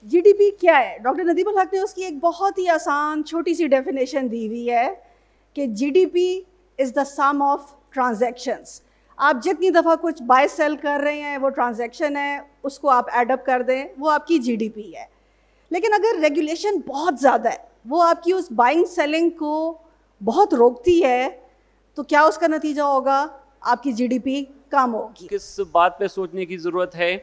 GDP क्या है? Doctor Nadimul हक ने उसकी एक बहुत ही आसान छोटी सी डेफिनेशन दी हुई है कि GDP is the sum of transactions. आप जितनी दफ़ा कुछ बाय सेल कर रहे हैं वो ट्रांजैक्शन है, उसको आप एडअप कर दें, वो आपकी जीडीपी है। लेकिन अगर रेगुलेशन बहुत ज़्यादा है, वो आपकी उस बाइंग सेलिंग को बहुत रोकती है, तो क्या उसका नतीजा होगा? आपकी जीडीपी कम होगी। किस बात पे सोचने की ज़रूरत है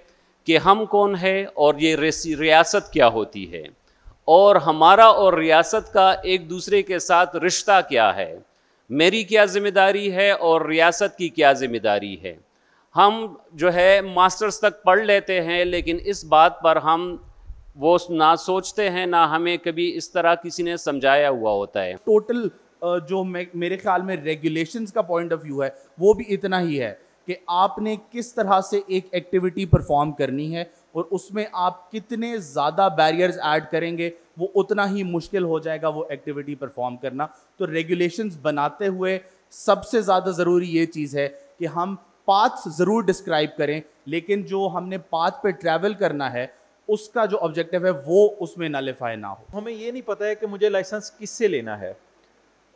कि हम कौन है और ये रियासत क्या होती है, और हमारा और रियासत का एक दूसरे के साथ रिश्ता क्या है, मेरी क्या ज़िम्मेदारी है और रियासत की क्या ज़िम्मेदारी है। हम जो है मास्टर्स तक पढ़ लेते हैं, लेकिन इस बात पर हम वो ना सोचते हैं, ना हमें कभी इस तरह किसी ने समझाया हुआ होता है। टोटल जो मेरे ख्याल में रेगुलेशंस का पॉइंट ऑफ व्यू है वो भी इतना ही है कि आपने किस तरह से एक एक्टिविटी परफॉर्म करनी है और उसमें आप कितने ज़्यादा बैरियर्स ऐड करेंगे वो उतना ही मुश्किल हो जाएगा वो एक्टिविटी परफॉर्म करना। तो रेगुलेशंस बनाते हुए सबसे ज़्यादा ज़रूरी ये चीज़ है कि हम पाथ ज़रूर डिस्क्राइब करें, लेकिन जो हमने पाथ पे ट्रैवल करना है उसका जो ऑब्जेक्टिव है वो उसमें नलिफाई ना हो। हमें ये नहीं पता है कि मुझे लाइसेंस किससे लेना है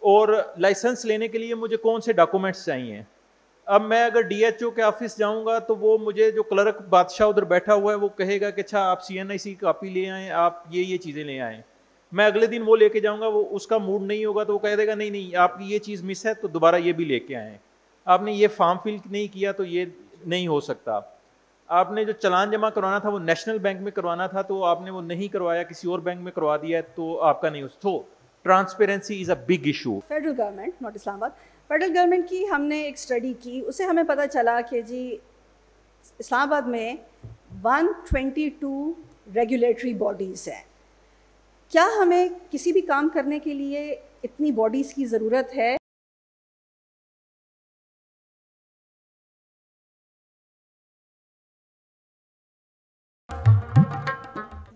और लाइसेंस लेने के लिए मुझे कौन से डॉक्यूमेंट्स चाहिए। अब मैं अगर डीएचओ के ऑफिस जाऊंगा तो वो मुझे, जो क्लर्क बादशाह उधर बैठा हुआ है, वो कहेगा कि अच्छा आप सीएनआईसी की कॉपी ले आएँ, आप ये चीज़ें ले आएँ। मैं अगले दिन वो लेके जाऊंगा, वो उसका मूड नहीं होगा तो वो कह देगा नहीं नहीं आपकी ये चीज़ मिस है तो दोबारा ये भी लेके आएँ। आपने ये फॉर्म फिल नहीं किया तो ये नहीं हो सकता। आपने जो चालान जमा करवाना था वो नेशनल बैंक में करवाना था तो आपने वो नहीं करवाया, किसी और बैंक में करवा दिया तो आपका नहीं। तो transparency is a big issue. Federal government, not Islamabad, federal government की हमने एक स्टडी की, उससे हमें पता चला कि जी इस्लामाबाद में 122 रेगुलेटरी बॉडीज़ हैं। क्या हमें किसी भी काम करने के लिए इतनी बॉडीज़ की ज़रूरत है?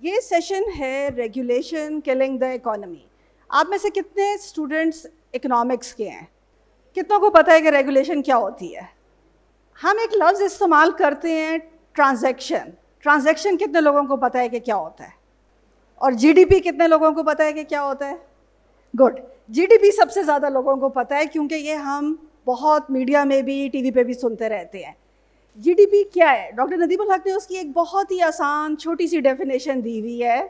ये सेशन है रेगुलेशन किलिंग द इकोनॉमी। आप में से कितने स्टूडेंट्स इकोनॉमिक्स के हैं? कितनों को पता है कि रेगुलेशन क्या होती है? हम एक लफ्ज़ इस्तेमाल करते हैं ट्रांजैक्शन। ट्रांजैक्शन कितने लोगों को पता है कि क्या होता है? और जीडीपी कितने लोगों को पता है कि क्या होता है? गुड, जीडीपी सबसे ज़्यादा लोगों को पता है क्योंकि ये हम बहुत मीडिया में भी, टीवी पे भी सुनते रहते हैं। जीडीपी क्या है? डॉक्टर नदीमुल हक ने उसकी एक बहुत ही आसान छोटी सी डेफिनेशन दी हुई है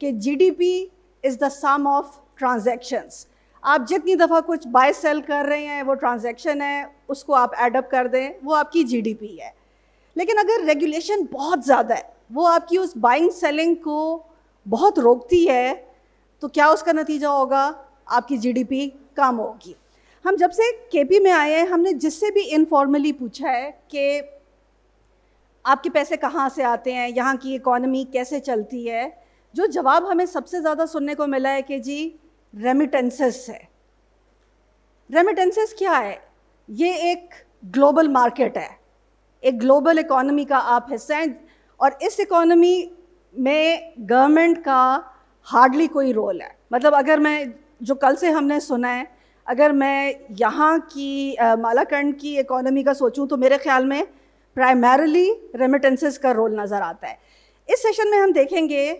कि GDP is the sum of transactions. आप जितनी दफ़ा कुछ बाय सेल कर रहे हैं वो ट्रांजैक्शन है, उसको आप एडअप कर दें, वो आपकी जीडीपी है। लेकिन अगर रेगुलेशन बहुत ज़्यादा है, वो आपकी उस बाइंग सेलिंग को बहुत रोकती है, तो क्या उसका नतीजा होगा? आपकी जीडीपी कम होगी। हम जब से केपी में आए हैं, हमने जिससे भी इनफॉर्मली पूछा है कि आपके पैसे कहाँ से आते हैं, यहाँ की इकॉनमी कैसे चलती है, जो जवाब हमें सबसे ज़्यादा सुनने को मिला है कि जी रेमिटेंसेस है। रेमिटेंसेस क्या है? ये एक ग्लोबल मार्केट है, एक ग्लोबल इकॉनमी का आप हिस्सा हैं, और इस इकॉनमी में गवर्नमेंट का हार्डली कोई रोल है। मतलब अगर मैं, जो कल से हमने सुना है, अगर मैं यहाँ की मालाकंड की इकॉनमी का सोचूं तो मेरे ख्याल में प्राइमरीली रेमिटेंसेस का रोल नज़र आता है। इस सेशन में हम देखेंगे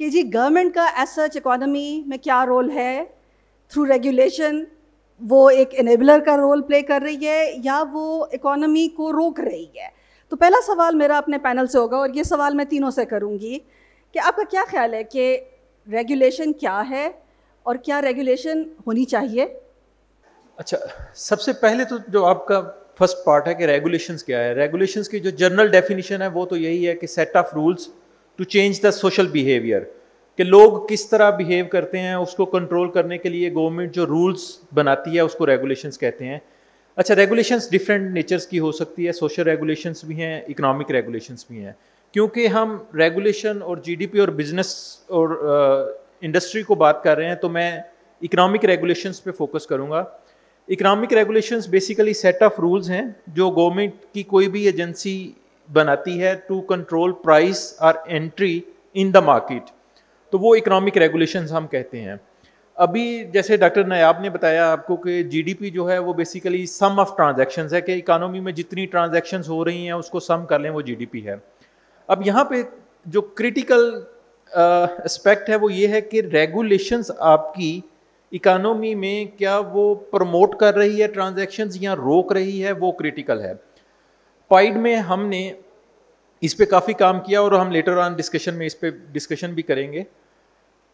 कि जी गवर्नमेंट का एज सच इकॉनमी में क्या रोल है। थ्रू रेगुलेशन वो एक इनेबलर का रोल प्ले कर रही है या वो इकॉनमी को रोक रही है। तो पहला सवाल मेरा अपने पैनल से होगा, और ये सवाल मैं तीनों से करूँगी कि आपका क्या ख्याल है कि रेगुलेशन क्या है और क्या रेगुलेशन होनी चाहिए? अच्छा, सबसे पहले तो जो आपका फर्स्ट पार्ट है कि रेगुलेशंस क्या है। रेगुलेशंस की जो जनरल डेफिनेशन है वो तो यही है कि set of rules to change the social behaviour, कि लोग किस तरह बिहेव करते हैं उसको कंट्रोल करने के लिए गवर्नमेंट जो रूल्स बनाती है उसको रेगुलेशंस कहते हैं। अच्छा, रेगुलेशंस डिफरेंट नेचर्स की हो सकती है, सोशल रेगुलेशंस भी हैं, इकोनॉमिक रेगुलेशंस भी हैं। क्योंकि हम रेगुलेशन और जीडीपी और बिजनेस और इंडस्ट्री को बात कर रहे हैं तो मैं इकोनॉमिक रेगुलेशंस पे फोकस करूँगा। Economic regulations basically set of rules हैं जो गवर्नमेंट की कोई भी एजेंसी बनाती है टू कंट्रोल प्राइस और एंट्री इन द मार्केट, तो वो इकोनॉमिक रेगुलेशंस हम कहते हैं। अभी जैसे डॉक्टर नायाब ने बताया आपको कि जीडीपी जो है वो बेसिकली सम ऑफ ट्रांजैक्शंस है, कि इकोनॉमी में जितनी ट्रांजैक्शंस हो रही हैं उसको सम कर लें वो जीडीपी है। अब यहाँ पे जो क्रिटिकल एस्पेक्ट है वो ये है कि रेगुलेशंस आपकी इकोनॉमी में क्या वो प्रमोट कर रही है ट्रांजैक्शंस या रोक रही है, वो क्रिटिकल है। पाइड में हमने इस पे काफ़ी काम किया और हम लेटर ऑन डिस्कशन में इस पे डिस्कशन भी करेंगे।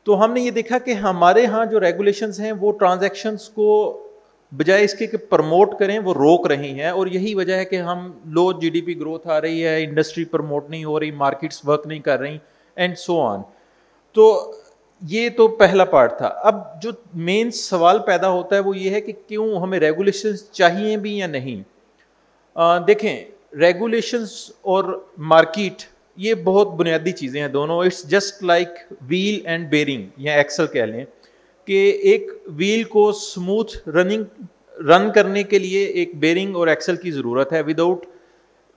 तो हमने ये देखा कि हमारे यहाँ जो रेगुलेशंस हैं वो ट्रांजैक्शंस को बजाय इसके कि प्रमोट करें वो रोक रही हैं, और यही वजह है कि हम लो जीडीपी ग्रोथ आ रही है, इंडस्ट्री प्रमोट नहीं हो रही, मार्केट्स वर्क नहीं कर रही एंड सो ऑन। तो ये तो पहला पार्ट था। अब जो मेन सवाल पैदा होता है वो ये है कि क्यों हमें रेगुलेशंस चाहिए भी या नहीं। देखें, रेगुलेशंस और मार्केट ये बहुत बुनियादी चीज़ें हैं दोनों। It's just like wheel and bearing या एक्सल कह लें कि एक व्हील को स्मूथ रन करने के लिए एक बेरिंग और एक्सल की ज़रूरत है। विदाउट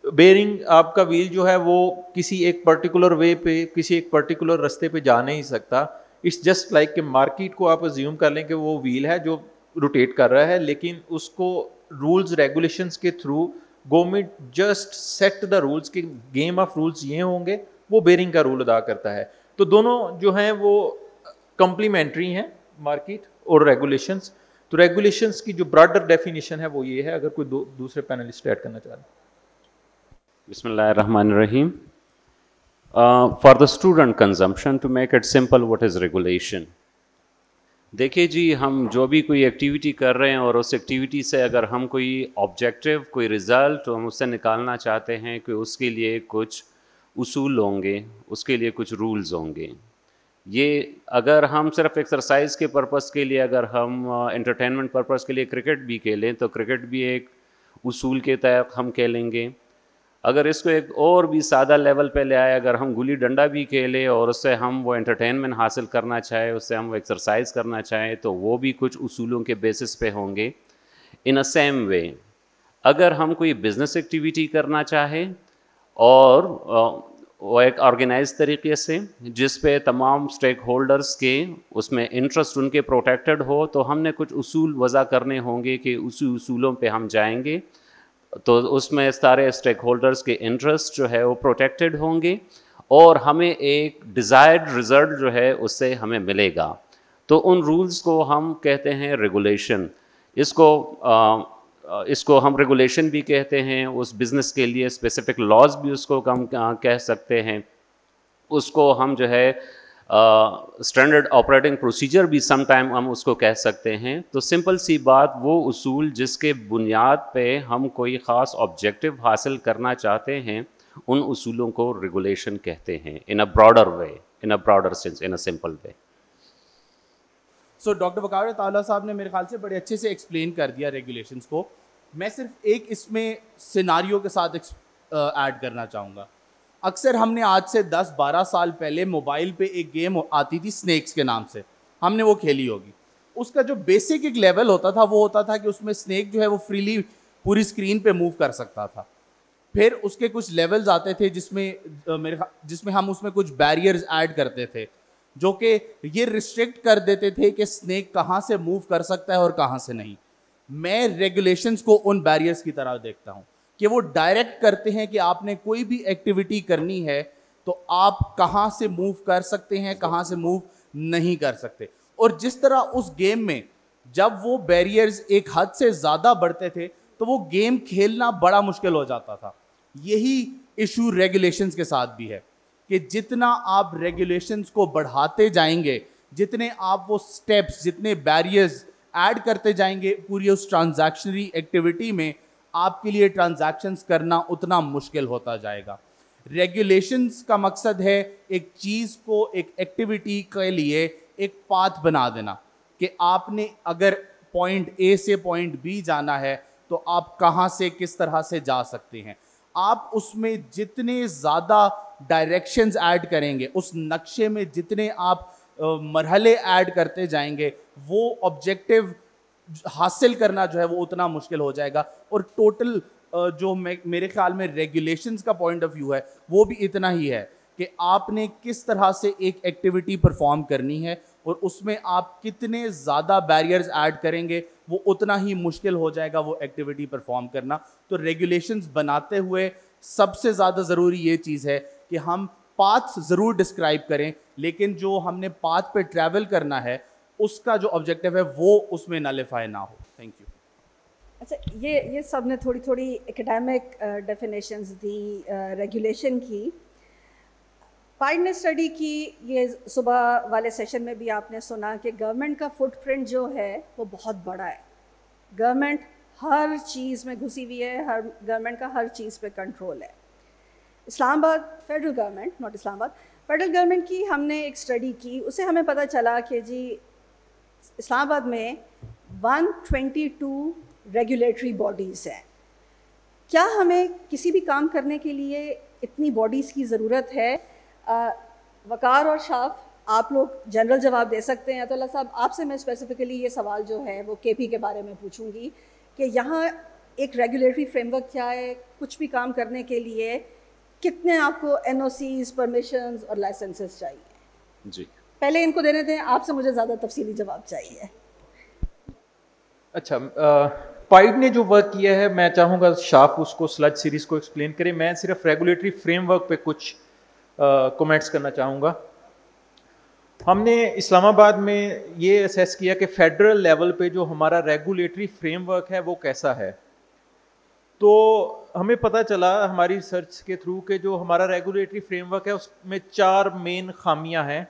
बेरिंग आपका व्हील जो है वो किसी एक पर्टिकुलर वे पे, किसी एक पर्टिकुलर रास्ते पे जा नहीं सकता। इट्स जस्ट लाइक कि मार्केट को आप अज्यूम कर लें कि वो व्हील है जो रोटेट कर रहा है, लेकिन उसको रूल्स रेगुलेशंस के through government just set the rules के गेम ऑफ रूल्स ये होंगे, वो बेरिंग का रोल अदा करता है। तो दोनों जो हैं वो कम्प्लीमेंट्री हैं, मार्केट और रेगुलेशंस। तो रेगुलेशंस की जो ब्रॉडर डेफिनेशन है वो ये है। अगर कोई दूसरे पैनलिस्ट ऐड करना चाह रहे हैं। Bismillahirrahmanirrahim. For the student consumption, to make it simple, what is regulation? देखिए जी, हम जो भी कोई एक्टिविटी कर रहे हैं और उस एक्टिविटी से अगर हम कोई ऑब्जेक्टिव, कोई रिज़ल्ट हम उससे निकालना चाहते हैं कि उसके लिए कुछ उसूल होंगे, उसके लिए कुछ रूल्स होंगे। ये अगर हम सिर्फ एक्सरसाइज के पर्पस के लिए, अगर हम एंटरटेनमेंट पर्पस के लिए क्रिकेट भी खेलें तो क्रिकेट भी एक उसूल के तहत हम खेलेंगे। अगर इसको एक और भी सादा लेवल पे ले आए, अगर हम गुल्ली डंडा भी खेलें और उससे हम वो एंटरटेनमेंट हासिल करना चाहें, उससे हम वो एक्सरसाइज करना चाहें, तो वो भी कुछ उसूलों के बेसिस पे होंगे। इन अ सेम वे, अगर हम कोई बिज़नेस एक्टिविटी करना चाहें और वो एक ऑर्गेनाइज तरीके से जिस पे तमाम स्टेक होल्डर्स के उसमें इंटरेस्ट उनके प्रोटेक्टेड हो, तो हमने कुछ उसूल वज़ा करने होंगे कि उसी उसूलों पे हम जाएंगे, तो उसमें सारे स्टेक होल्डर्स के इंटरेस्ट जो है वो प्रोटेक्टेड होंगे और हमें एक डिज़ायर्ड रिज़ल्ट जो है उससे हमें मिलेगा। तो उन रूल्स को हम कहते हैं रेगुलेशन। इसको हम रेगुलेशन भी कहते हैं। उस बिज़नेस के लिए स्पेसिफिक लॉज भी उसको हम कह सकते हैं। उसको हम जो है स्टैंडर्ड ऑपरेटिंग प्रोसीजर भी सम टाइम हम उसको कह सकते हैं। तो सिंपल सी बात, वो उसूल जिसके बुनियाद पे हम कोई ख़ास ऑब्जेक्टिव हासिल करना चाहते हैं, उन उसूलों को रेगुलेशन कहते हैं। In a broader way, in a broader sense, in a simple way. So doctor Waqar Tala साहब ने मेरे ख्याल से बड़े अच्छे से एक्सप्लेन कर दिया रेगुलेशंस को। मैं सिर्फ एक इसमें सिनारियो के साथ ऐड करना चाहूँगा। अक्सर हमने आज से 10-12 साल पहले मोबाइल पे एक गेम आती थी स्नेक्स के नाम से, हमने वो खेली होगी। उसका जो बेसिक एक लेवल होता था वो होता था कि उसमें स्नेक जो है वो फ्रीली पूरी स्क्रीन पे मूव कर सकता था। फिर उसके कुछ लेवल्स आते थे जिसमें हम उसमें कुछ बैरियर्स ऐड करते थे जो कि ये रिस्ट्रिक्ट कर देते थे कि स्नेक कहाँ से मूव कर सकता है और कहाँ से नहीं। मैं रेगुलेशंस को उन बैरियर्स की तरह देखता हूँ कि वो डायरेक्ट करते हैं कि आपने कोई भी एक्टिविटी करनी है तो आप कहाँ से मूव कर सकते हैं, कहाँ से मूव नहीं कर सकते। और जिस तरह उस गेम में जब वो बैरियर्स एक हद से ज़्यादा बढ़ते थे तो वो गेम खेलना बड़ा मुश्किल हो जाता था। यही इशू रेगुलेशंस के साथ भी है कि जितना आप रेगुलेशंस को बढ़ाते जाएंगे, जितने आप वो स्टेप्स, जितने बैरियर्स ऐड करते जाएंगे पूरी उस ट्रांजैक्शनरी एक्टिविटी में, आपके लिए ट्रांजैक्शंस करना उतना मुश्किल होता जाएगा। रेगुलेशंस का मकसद है एक चीज़ को, एक एक्टिविटी के लिए एक पाथ बना देना कि आपने अगर पॉइंट ए से पॉइंट बी जाना है तो आप कहाँ से किस तरह से जा सकते हैं। आप उसमें जितने ज़्यादा डायरेक्शंस ऐड करेंगे, उस नक्शे में जितने आप मरहले ऐड करते जाएंगे, वो ऑब्जेक्टिव हासिल करना जो है वो उतना मुश्किल हो जाएगा। और टोटल जो मेरे ख्याल में रेगुलेशंस का पॉइंट ऑफ व्यू है वो भी इतना ही है कि आपने किस तरह से एक एक्टिविटी परफॉर्म करनी है और उसमें आप कितने ज़्यादा बैरियर्स ऐड करेंगे, वो उतना ही मुश्किल हो जाएगा वो एक्टिविटी परफॉर्म करना। तो रेगुलेशंस बनाते हुए सबसे ज़्यादा ज़रूरी ये चीज़ है कि हम पाथ ज़रूर डिस्क्राइब करें लेकिन जो हमने पाथ पे ट्रैवल करना है उसका जो ऑब्जेक्टिव है वो उसमें नलिफाई ना हो। Thank you. अच्छा, ये सब ने थोड़ी थोड़ी एकेडमिक डेफिनेशंस दी रेगुलेशन की। पाइड ने स्टडी की, ये सुबह वाले सेशन में भी आपने सुना कि गवर्नमेंट का फुटप्रिंट जो है वो बहुत बड़ा है। गवर्नमेंट हर चीज़ में घुसी हुई है, गवर्नमेंट का हर चीज़ पे कंट्रोल है। Islamabad federal government, not Islamabad, federal government की हमने एक स्टडी की, उससे हमें पता चला कि जी इस्लामाबाद में 122 रेगुलेटरी बॉडीज़ हैं। क्या हमें किसी भी काम करने के लिए इतनी बॉडीज़ की ज़रूरत है? वकार और शाफ, आप लोग जनरल जवाब दे सकते हैं। अतुल्ला साहब, आपसे मैं स्पेसिफिकली ये सवाल जो है वो केपी के बारे में पूछूंगी कि यहाँ एक रेगुलेटरी फ्रेमवर्क क्या है, कुछ भी काम करने के लिए कितने आपको एनओसीज, परमिशंस और लाइसेंसेस चाहिए? जी, पहले इनको देने दें, आपसे मुझे ज़्यादा तफसीली जवाब चाहिए। अच्छा, पाइड ने जो वर्क किया है, मैं चाहूँगा शाफ उसको स्लज सीरीज़ को एक्सप्लेन करें। मैं सिर्फ रेगुलेटरी फ्रेमवर्क पे कुछ कमेंट्स करना चाहूँगा। हमने इस्लामाबाद में ये असेस किया कि फेडरल लेवल पे जो हमारा रेगुलेटरी फ्रेमवर्क है वो कैसा है। तो हमें पता चला हमारी रिसर्च के थ्रू कि जो हमारा रेगुलेटरी फ्रेमवर्क है उसमें 4 मेन खामियां हैं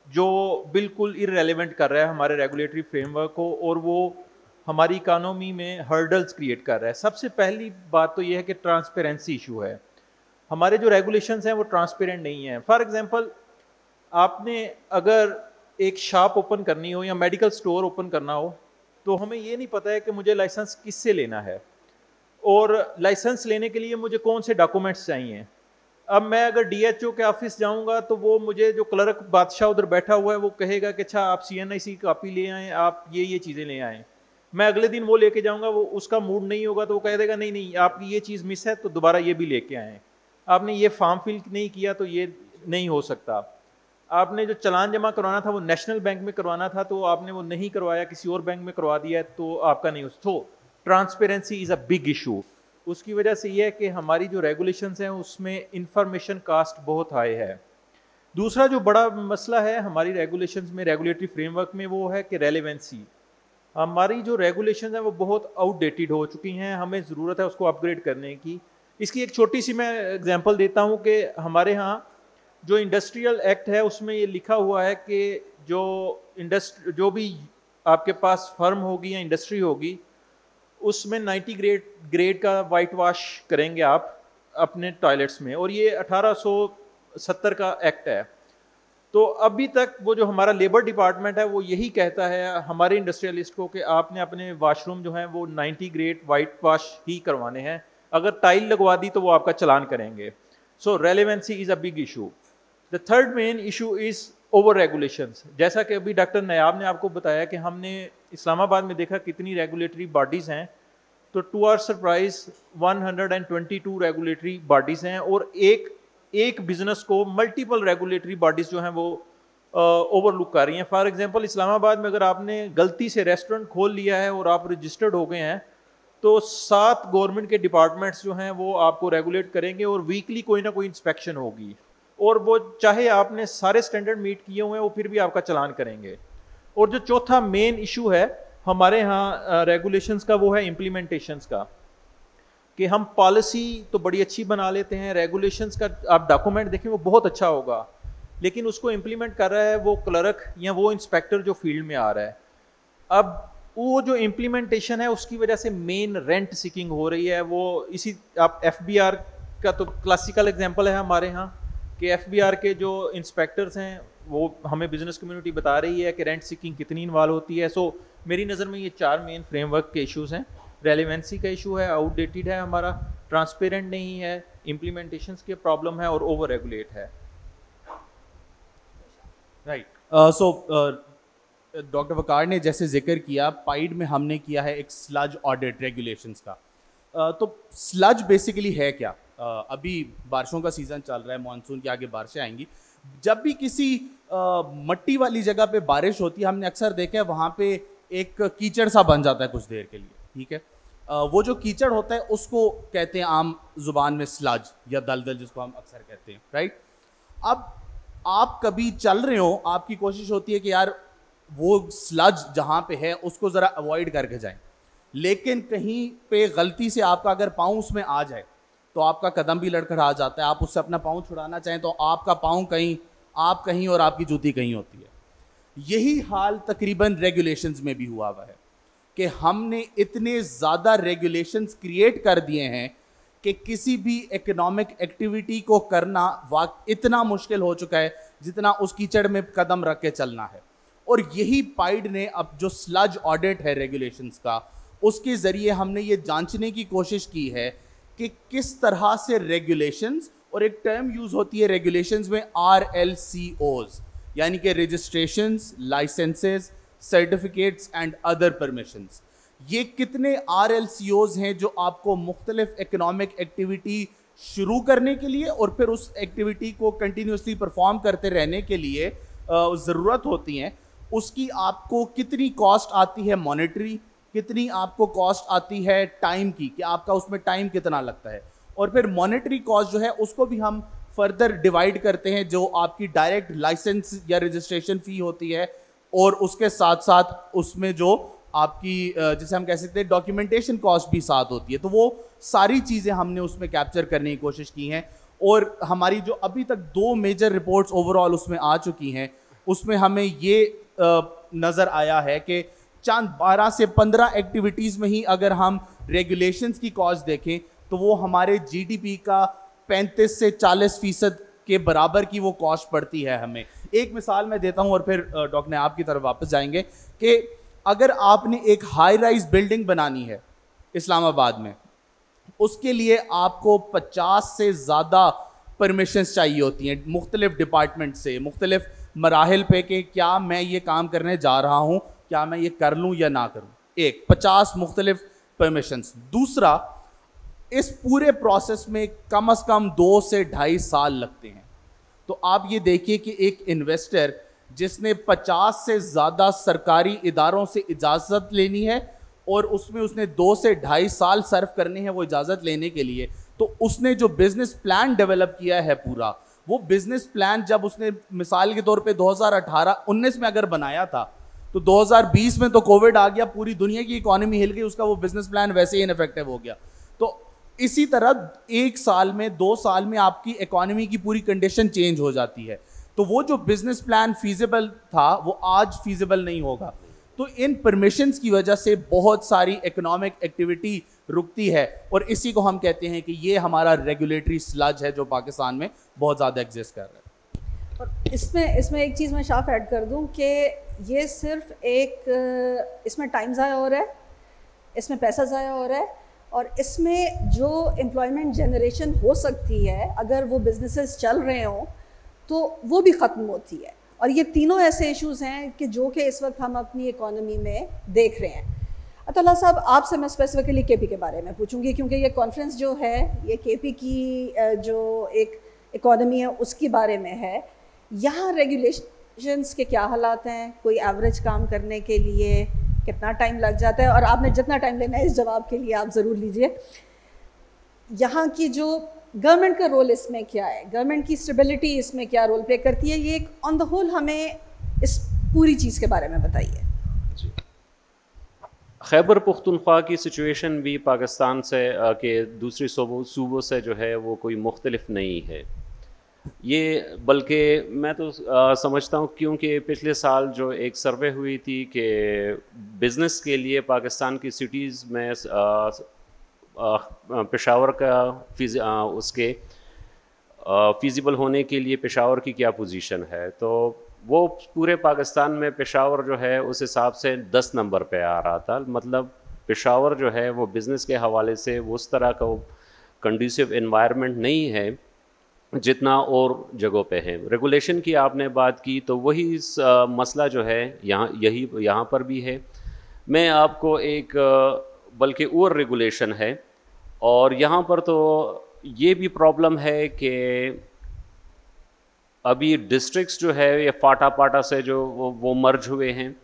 जो बिल्कुल इररेलेवेंट कर रहा है हमारे रेगुलेटरी फ्रेमवर्क को, और वो हमारी इकानमी में हर्डल्स क्रिएट कर रहा है। सबसे पहली बात तो ये है कि ट्रांसपेरेंसी इशू है। हमारे जो रेगुलेशंस हैं वो ट्रांसपेरेंट नहीं हैं। फॉर एग्जांपल, आपने अगर एक शॉप ओपन करनी हो या मेडिकल स्टोर ओपन करना हो तो हमें ये नहीं पता है कि मुझे लाइसेंस किससे लेना है और लाइसेंस लेने के लिए मुझे कौन से डॉक्यूमेंट्स चाहिए। अब मैं अगर डीएचओ के ऑफिस जाऊंगा तो वो मुझे, जो क्लर्क बादशाह उधर बैठा हुआ है, वो कहेगा कि अच्छा आप सीएनआईसी की कॉपी ले आएँ, आप ये चीज़ें ले आएँ। मैं अगले दिन वो लेके जाऊंगा, वो उसका मूड नहीं होगा तो वो कह देगा नहीं नहीं आपकी ये चीज़ मिस है तो दोबारा ये भी लेके आएँ। आपने ये फॉर्म फिल नहीं किया तो ये नहीं हो सकता। आपने जो चालान जमा करवाना था वो नेशनल बैंक में करवाना था तो आपने वो नहीं करवाया, किसी और बैंक में करवा दिया तो आपका नहीं हो। तो transparency is a big issue. उसकी वजह से ये है कि हमारी जो रेगुलेशंस हैं उसमें इंफॉर्मेशन कास्ट बहुत हाई है। दूसरा जो बड़ा मसला है हमारी रेगुलेशंस में, रेगुलेटरी फ्रेमवर्क में, वो है कि रेलेवेंसी। हमारी जो रेगुलेशंस हैं वो बहुत आउटडेटेड हो चुकी हैं, हमें ज़रूरत है उसको अपग्रेड करने की। इसकी एक छोटी सी मैं एग्जांपल देता हूँ कि हमारे यहाँ जो इंडस्ट्रियल एक्ट है उसमें ये लिखा हुआ है कि जो भी आपके पास फर्म होगी या इंडस्ट्री होगी उसमें 90 ग्रेड का वाइट वॉश करेंगे आप अपने टॉयलेट्स में, और ये 1870 का एक्ट है। तो अभी तक वो जो हमारा लेबर डिपार्टमेंट है वो यही कहता है हमारे इंडस्ट्रियलिस्ट को कि आपने अपने वॉशरूम जो है वो 90 ग्रेड वाइट वॉश ही करवाने हैं, अगर टाइल लगवा दी तो वो आपका चालान करेंगे। So relevancy is a big issue. The third main issue is over regulations. जैसा कि अभी डॉक्टर नयाब ने आपको बताया कि हमने इस्लामाबाद में देखा कितनी रेगुलेटरी बॉडीज़ हैं, तो to our surprise 122 regulatory bodies हैं, और एक बिजनेस को मल्टीपल रेगुलेटरी बॉडीज़ जो हैं वो ओवरलुक कर रही हैं। फॉर एग्जांपल, इस्लामाबाद में अगर आपने गलती से रेस्टोरेंट खोल लिया है और आप रजिस्टर्ड हो गए हैं तो 7 गवर्नमेंट के डिपार्टमेंट्स जो हैं वो आपको रेगुलेट करेंगे और वीकली कोई ना कोई इंस्पेक्शन होगी, और वो चाहे आपने सारे स्टैंडर्ड मीट किए हुए हैं वो फिर भी आपका चालान करेंगे। और जो चौथा मेन इशू है हमारे यहाँ रेगुलेशंस का वो है इम्प्लीमेंटेशंस का, कि हम पॉलिसी तो बड़ी अच्छी बना लेते हैं, रेगुलेशंस का आप डॉक्यूमेंट देखें वो बहुत अच्छा होगा, लेकिन उसको इम्प्लीमेंट कर रहा है वो क्लर्क या वो इंस्पेक्टर जो फील्ड में आ रहा है। अब वो जो इम्प्लीमेंटेशन है उसकी वजह से मेन रेंट सीकिंग हो रही है। वो इसी आप एफबीआर का तो क्लासिकल एग्जांपल है हमारे यहाँ कि एफबीआर के जो इंस्पेक्टर्स हैं वो हमें बिजनेस कम्युनिटी बता रही है कि रेंट सीकिंग कितनी इन्वॉल्व होती है। सो मेरी नज़र में ये 4 मेन फ्रेमवर्क के इश्यूज हैं। रेलेवेंसी का इशू है, आउटडेटेड है हमारा, ट्रांसपेरेंट नहीं है, इम्प्लीमेंटेशंस के प्रॉब्लम है और ओवर रेगुलेट है। राइट। डॉक्टर वकार ने जैसे जिक्र किया, पाइड में हमने किया है एक स्लज ऑडिट रेगुलेशंस का। तो स्लज बेसिकली है क्या? अभी बारिशों का सीज़न चल रहा है, मानसून के आगे बारिशें आएंगी। जब भी किसी मट्टी वाली जगह पे बारिश होती है, हमने अक्सर देखा है वहाँ पे एक कीचड़ सा बन जाता है कुछ देर के लिए, ठीक है। वो जो कीचड़ होता है उसको कहते हैं आम जुबान में स्लज या दलदल, जिसको हम अक्सर कहते हैं, राइट। अब आप कभी चल रहे हो, आपकी कोशिश होती है कि यार वो स्लज जहाँ पे है उसको ज़रा अवॉइड करके जाएं, लेकिन कहीं पे गलती से आपका अगर पाँव उसमें आ जाए तो आपका कदम भी लड़खड़ा जाता है। आप उससे अपना पाँव छुड़ाना चाहें तो आपका पाँव कहीं, आप कहीं और आपकी जूती कहीं होती है। यही हाल तकरीबन रेगुलेशंस में भी हुआ हुआ है कि हमने इतने ज़्यादा रेगुलेशंस क्रिएट कर दिए हैं कि किसी भी इकोनॉमिक एक्टिविटी को करना इतना मुश्किल हो चुका है जितना उस कीचड़ में कदम रख के चलना है। और यही पाइड ने अब जो स्लज ऑडिट है रेगुलेशंस का, उसके ज़रिए हमने ये जांचने की कोशिश की है कि किस तरह से रेगुलेशंस, और एक टर्म यूज़ होती है रेगुलेशंस में RLCOs, यानी कि registrations, licences, certificates and other permissions. ये कितने RLCOs हैं जो आपको मुख्तलिफ इकोनॉमिक एक्टिविटी शुरू करने के लिए और फिर उस एक्टिविटी को कंटिन्यूसली परफॉर्म करते रहने के लिए ज़रूरत होती हैं। उसकी आपको कितनी कॉस्ट आती है मॉनेटरी, कितनी आपको कॉस्ट आती है टाइम की, कि आपका उसमें टाइम कितना लगता है, और फिर मॉनेटरी कॉस्ट जो है उसको भी हम फर्दर डिवाइड करते हैं, जो आपकी डायरेक्ट लाइसेंस या रजिस्ट्रेशन फ़ी होती है, और उसके साथ साथ उसमें जो आपकी जिसे हम कह सकते हैं डॉक्यूमेंटेशन कॉस्ट भी साथ होती है। तो वो सारी चीज़ें हमने उसमें कैप्चर करने की कोशिश की हैं, और हमारी जो अभी तक 2 मेजर रिपोर्ट्स ओवरऑल उसमें आ चुकी हैं, उसमें हमें ये नज़र आया है कि चंद 12 से 15 एक्टिविटीज़ में ही अगर हम रेगुलेशंस की कॉस्ट देखें तो वो हमारे GDP का 35 से 40% के बराबर की वो कॉस्ट पड़ती है हमें। एक मिसाल मैं देता हूँ और फिर डॉक्टर नायाब की तरफ वापस जाएंगे कि अगर आपने एक हाई राइज बिल्डिंग बनानी है इस्लामाबाद में, उसके लिए आपको 50 से ज़्यादा परमिशंस चाहिए होती हैं मुख्तलिफ डिपार्टमेंट से, मुख्तलिफ मराहिल पे कि क्या मैं ये काम करने जा रहा हूँ, क्या मैं ये कर लूँ या ना करूँ। एक 50 मुख्तलिफ परमिशंस। दूसरा, इस पूरे प्रोसेस में कम से कम 2 से 2.5 साल लगते हैं। तो आप ये देखिए कि एक इन्वेस्टर जिसने 50 से ज़्यादा सरकारी इदारों से इजाज़त लेनी है और उसमें उसने 2 से 2.5 साल सर्व करने हैं वो इजाज़त लेने के लिए, तो उसने जो बिज़नेस प्लान डेवलप किया है पूरा, वो बिज़नेस प्लान जब उसने मिसाल के तौर पे 2018-19 में अगर बनाया था तो 2020 में तो कोविड आ गया, पूरी दुनिया की इकॉनमी हिल गई, उसका वो बिज़नेस प्लान वैसे ही इनफेक्टिव हो गया। तो इसी तरह 1 साल में 2 साल में आपकी इकॉनमी की पूरी कंडीशन चेंज हो जाती है। तो वो जो बिज़नेस प्लान फीजिबल था वो आज फीजिबल नहीं होगा। तो इन परमिशंस की वजह से बहुत सारी इकोनॉमिक एक्टिविटी रुकती है, और इसी को हम कहते हैं कि ये हमारा रेगुलेटरी स्लज है जो पाकिस्तान में बहुत ज़्यादा एग्जिस्ट कर रहा है। और इसमें एक चीज़ मैं शाफ ऐड कर दूं कि ये सिर्फ एक इसमें टाइम ज़ाया हो रहा है, इसमें पैसा ज़ाया हो रहा है, और इसमें जो एम्प्लॉयमेंट जनरेशन हो सकती है अगर वो बिजनेसेस चल रहे हों तो वो भी ख़त्म होती है। और ये तीनों ऐसे इश्यूज़ हैं कि जो कि इस वक्त हम अपनी इकॉनमी में देख रहे हैं। अताउल्लाह साहब, आपसे मैं स्पेसिफिकली केपी के बारे में पूछूंगी क्योंकि ये कॉन्फ्रेंस जो है ये केपी की जो एक इकॉनमी है उसके बारे में है। यहाँ रेगुलेशंस के क्या हालात हैं, कोई एवरेज काम करने के लिए कितना टाइम लग जाता है, और आपने जितना टाइम लेना है इस जवाब के लिए आप ज़रूर लीजिए। यहाँ की जो गवर्नमेंट का रोल इसमें क्या है, गवर्नमेंट की स्टेबिलिटी इसमें क्या रोल प्ले करती है, ये एक ऑन द होल हमें इस पूरी चीज़ के बारे में बताइए। जी, खैबर पुख्तनख्वा की सिचुएशन भी पाकिस्तान से के दूसरे सूबों से जो है वो कोई मुख्तलिफ नहीं है। ये बल्कि मैं तो समझता हूँ क्योंकि पिछले साल जो एक सर्वे हुई थी कि बिज़नेस के लिए पाकिस्तान की सिटीज़ में पेशावर का उसके फ़ीज़िबल होने के लिए पेशावर की क्या पोजीशन है, तो वो पूरे पाकिस्तान में पेशावर जो है उस हिसाब से 10 नंबर पे आ रहा था। मतलब पेशावर जो है वो बिज़नेस के हवाले से उस तरह का कंडूसिव एनवायरनमेंट नहीं है जितना और जगहों पे है। रेगुलेशन की आपने बात की तो वही मसला जो है यहाँ पर भी है। मैं आपको एक बल्कि और रेगुलेशन है, और यहाँ पर तो ये भी प्रॉब्लम है कि अभी डिस्ट्रिक्ट्स जो है ये फाटा पाटा से जो वो मर्ज हुए हैं,